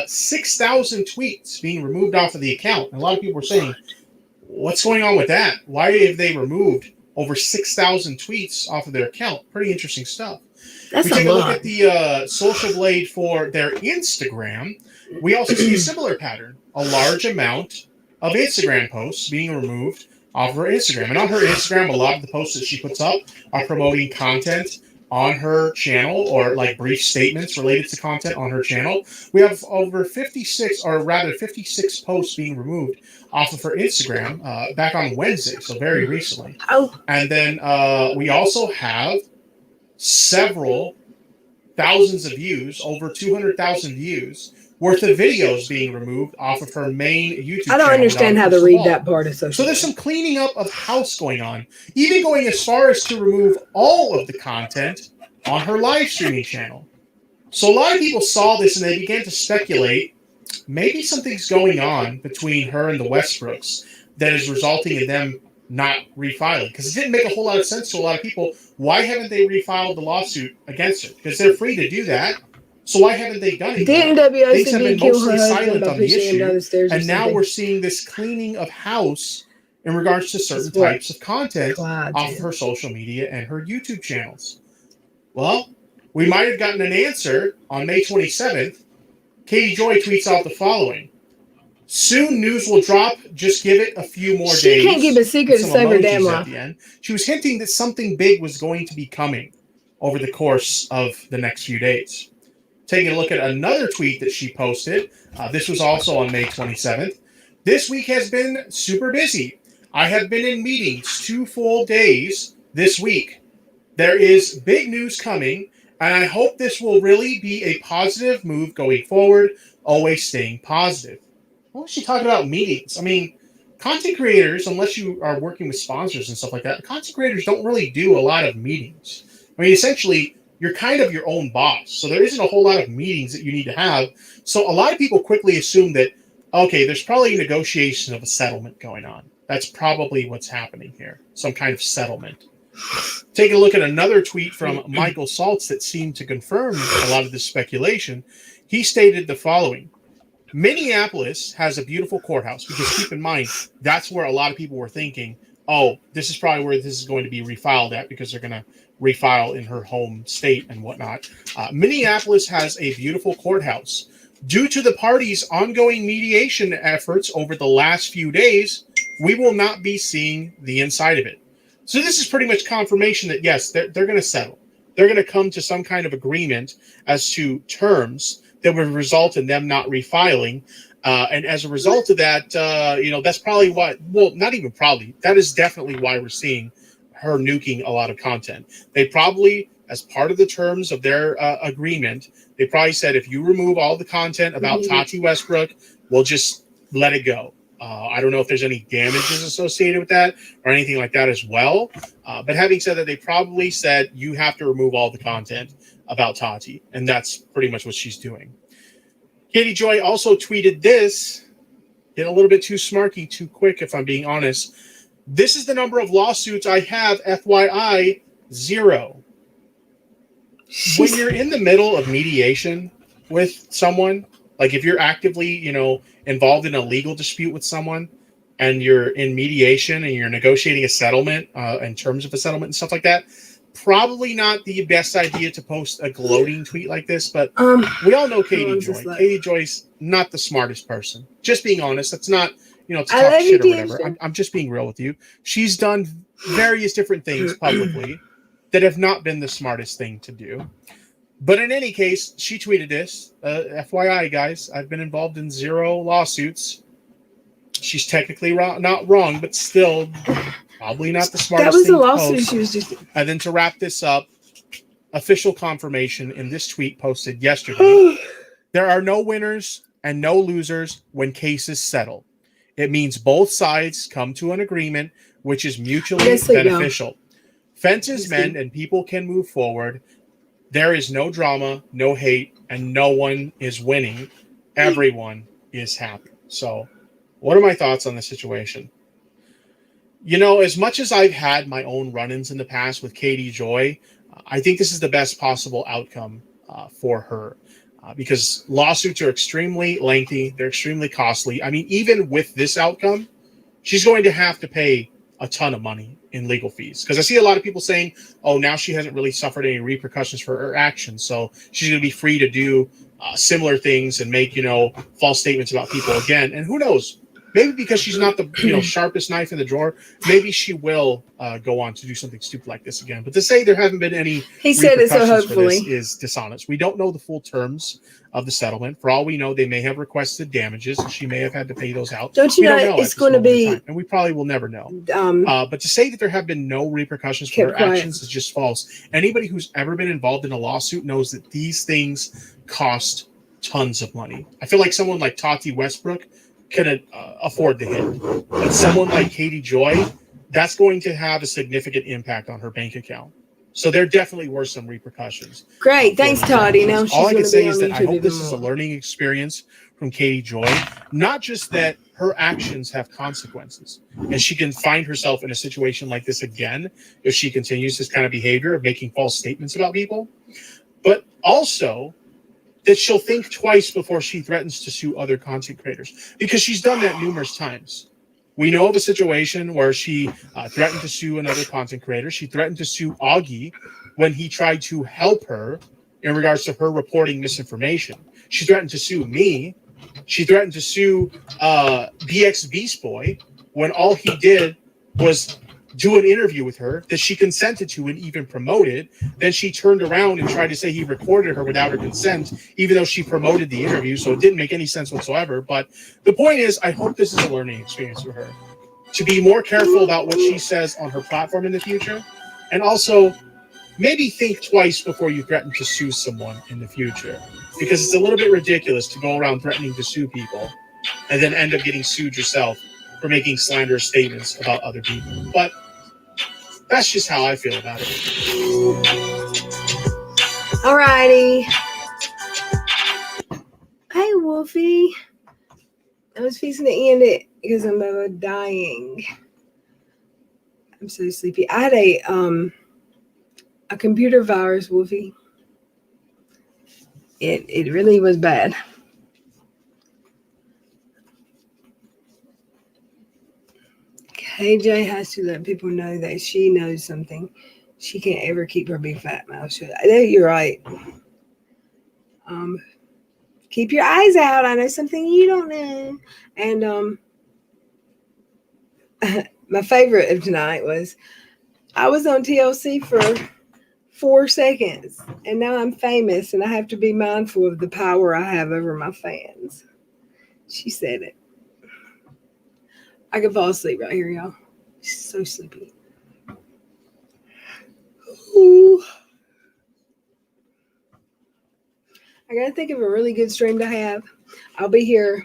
6,000 tweets being removed off of the account. And a lot of people were saying, what's going on with that? Why have they removed over 6,000 tweets off of their account? Pretty interesting stuff. That's we take a look lot. at the Social Blade for their Instagram. We also see a similar pattern. A large amount of Instagram posts being removed off of her Instagram. And on her Instagram, a lot of the posts that she puts up are promoting content on her channel or like brief statements related to content on her channel. We have over 56 posts being removed off of her Instagram back on Wednesday, so very recently. And then we also have several thousands of views, over 200,000 views, worth of videos being removed off of her main YouTube channel. I don't understand how to read that part of social. So there's some cleaning up of house going on, even going as far as to remove all of the content on her live streaming channel. So a lot of people saw this and they began to speculate maybe something's going on between her and the Westbrooks that is resulting in them not refiling. Because it didn't make a whole lot of sense to a lot of people. Why haven't they refiled the lawsuit against her? Because they're free to do that. So why haven't they done it? Didn't Things have been WOCD kill mostly her husband silent by on the pushing him down issue, the stairs? and now we're seeing this cleaning of house in regards to certain what types of content Clyde off did. her social media and her YouTube channels. Well, we might have gotten an answer on May 27th. Katie Joy tweets out the following. Soon news will drop. Just give it a few more days. She can't keep a secret to Some save her emojis damn at life. the end. She was hinting that something big was going to be coming over the course of the next few days. Taking a look at another tweet that she posted. This was also on May 27th. This week has been super busy. I have been in meetings 2 full days this week. There is big news coming, and I hope this will really be a positive move going forward, always staying positive. What was she talking about meetings? I mean, content creators, unless you are working with sponsors and stuff like that, content creators don't really do a lot of meetings. I mean, essentially, you're kind of your own boss. So there isn't a whole lot of meetings that you need to have. So a lot of people quickly assume that, okay, there's probably a negotiation of a settlement going on. That's probably what's happening here. Some kind of settlement. Taking a look at another tweet from Michael Saltz that seemed to confirm a lot of this speculation. He stated the following. Minneapolis has a beautiful courthouse because keep in mind, that's where a lot of people were thinking, oh, this is probably where this is going to be refiled at because they're going to refile in her home state and whatnot. Minneapolis has a beautiful courthouse. Due to the parties' ongoing mediation efforts over the last few days, we will not be seeing the inside of it. So this is pretty much confirmation that, yes, they're going to settle. They're going to come to some kind of agreement as to terms that would result in them not refiling. And as a result of that, that's probably why, well, not even probably, that is definitely why we're seeing her nuking a lot of content. They probably, as part of the terms of their agreement, they probably said, if you remove all the content about Tati Westbrook, we'll just let it go. I don't know if there's any damages associated with that or anything like that as well. But having said that, they probably said you have to remove all the content about Tati, and that's pretty much what she's doing. Katie Joy also tweeted this, getting a little bit too smarky, too quick, if I'm being honest. This is the number of lawsuits I have, FYI, 0. When you're in the middle of mediation with someone, like if you're actively, involved in a legal dispute with someone and you're in mediation and you're negotiating a settlement in terms of a settlement and stuff like that, probably not the best idea to post a gloating tweet like this, but we all know Katie Joy. Katie Joy's not the smartest person. Just being honest, that's not, to talk shit or whatever. I'm just being real with you. She's done various different things publicly that have not been the smartest thing to do. But in any case, she tweeted this. FYI, guys, I've been involved in 0 lawsuits. She's technically not wrong, but still probably not the smartest thing to post. That was a lawsuit she was just... And then to wrap this up, official confirmation in this tweet posted yesterday. There are no winners and no losers when cases settle. It means both sides come to an agreement which is mutually beneficial. Fences mend and people can move forward. There is no drama, no hate, and no one is winning. Everyone is happy. So, what are my thoughts on the situation? As much as I've had my own run-ins in the past with Katie Joy, I think this is the best possible outcome for her because lawsuits are extremely lengthy. They're extremely costly. I mean, even with this outcome, she's going to have to pay a ton of money in legal fees because I see a lot of people saying, oh, now she hasn't really suffered any repercussions for her actions, so she's going to be free to do similar things and make false statements about people again. And who knows, maybe because she's not the sharpest knife in the drawer, maybe she will go on to do something stupid like this again. But to say there haven't been any repercussions for this is dishonest. We don't know the full terms of the settlement. For all we know, they may have requested damages and she may have had to pay those out. Don't you know it's going to be... And we probably will never know. But to say that there have been no repercussions for her actions is just false. Anybody who's ever been involved in a lawsuit knows that these things cost tons of money. I feel like someone like Tati Westbrook can afford the hit. But someone like Katie Joy, that's going to have a significant impact on her bank account. So there definitely were some repercussions. Great. Thanks, Toddy. Now all I can say is that I hope this is a learning experience from Katie Joy. Not just that her actions have consequences and she can find herself in a situation like this again if she continues this kind of behavior of making false statements about people, but also that she'll think twice before she threatens to sue other content creators because she's done that numerous times. We know of a situation where she threatened to sue another content creator. She threatened to sue Augie when he tried to help her in regards to her reporting misinformation. She threatened to sue me. She threatened to sue BX Beast Boy when all he did was do an interview with her that she consented to and even promoted. Then she turned around and tried to say he recorded her without her consent, even though she promoted the interview. So it didn't make any sense whatsoever. But the point is, I hope this is a learning experience for her to be more careful about what she says on her platform in the future. And also, maybe think twice before you threaten to sue someone in the future, because it's a little bit ridiculous to go around threatening to sue people and then end up getting sued yourself for making slanderous statements about other people. But that's just how I feel about it. Alrighty. Hey, Wolfie. I was fixing to end it because I'm dying. I'm so sleepy. I had a computer virus, Wolfie. It really was bad. KJ has to let people know that she knows something. She can't ever keep her big fat mouth shut. You're right. Keep your eyes out. I know something you don't know. And my favorite of tonight was I was on TLC for 4 seconds, and now I'm famous, and I have to be mindful of the power I have over my fans. She said it. I could fall asleep right here, y'all. So sleepy. Ooh. I gotta think of a really good stream to have. I'll be here.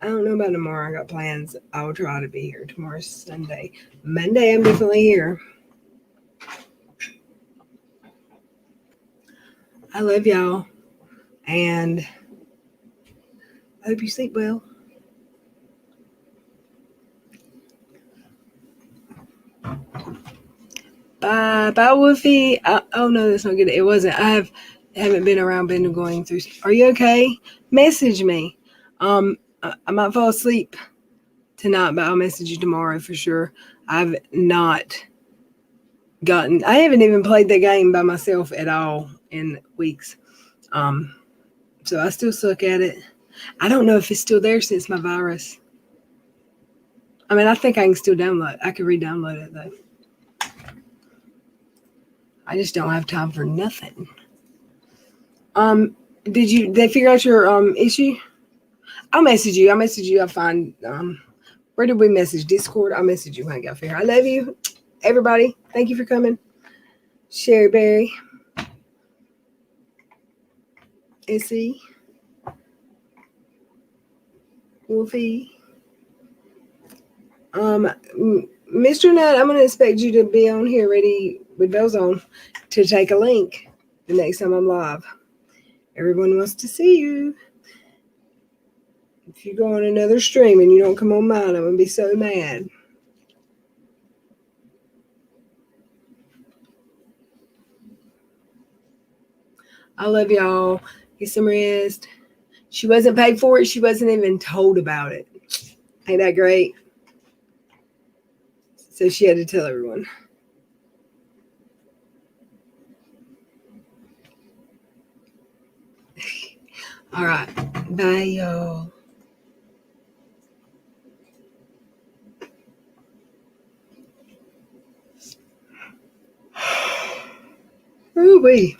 I don't know about tomorrow. I got plans. I will try to be here. Tomorrow's Sunday. Monday, I'm definitely here. I love y'all. And I hope you sleep well. Bye, Wolfie. Oh no, that's not good. It wasn't. I haven't been around. Been going through. Are you okay? Message me. I might fall asleep tonight, but I'll message you tomorrow for sure. I haven't even played the game by myself at all in weeks. So I still suck at it. I don't know if it's still there since my virus. I mean, I think I can still download. I could re-download it though. I just don't have time for nothing. Did they figure out your issue? I'll message you. I'll find where did we message? Discord? I'll message you when I get off here. I love you. Everybody, thank you for coming. Sherry Berry. Issy. Wolfie. Mr. Nut, I'm gonna expect you to be on here ready with bells on to take a link the next time I'm live. Everyone wants to see you. If you go on another stream and you don't come on mine, I'm gonna be so mad. I love y'all. Get some rest. She wasn't paid for it. She wasn't even told about it. Ain't that great? So she had to tell everyone. All right. Bye, y'all. Ooh-wee.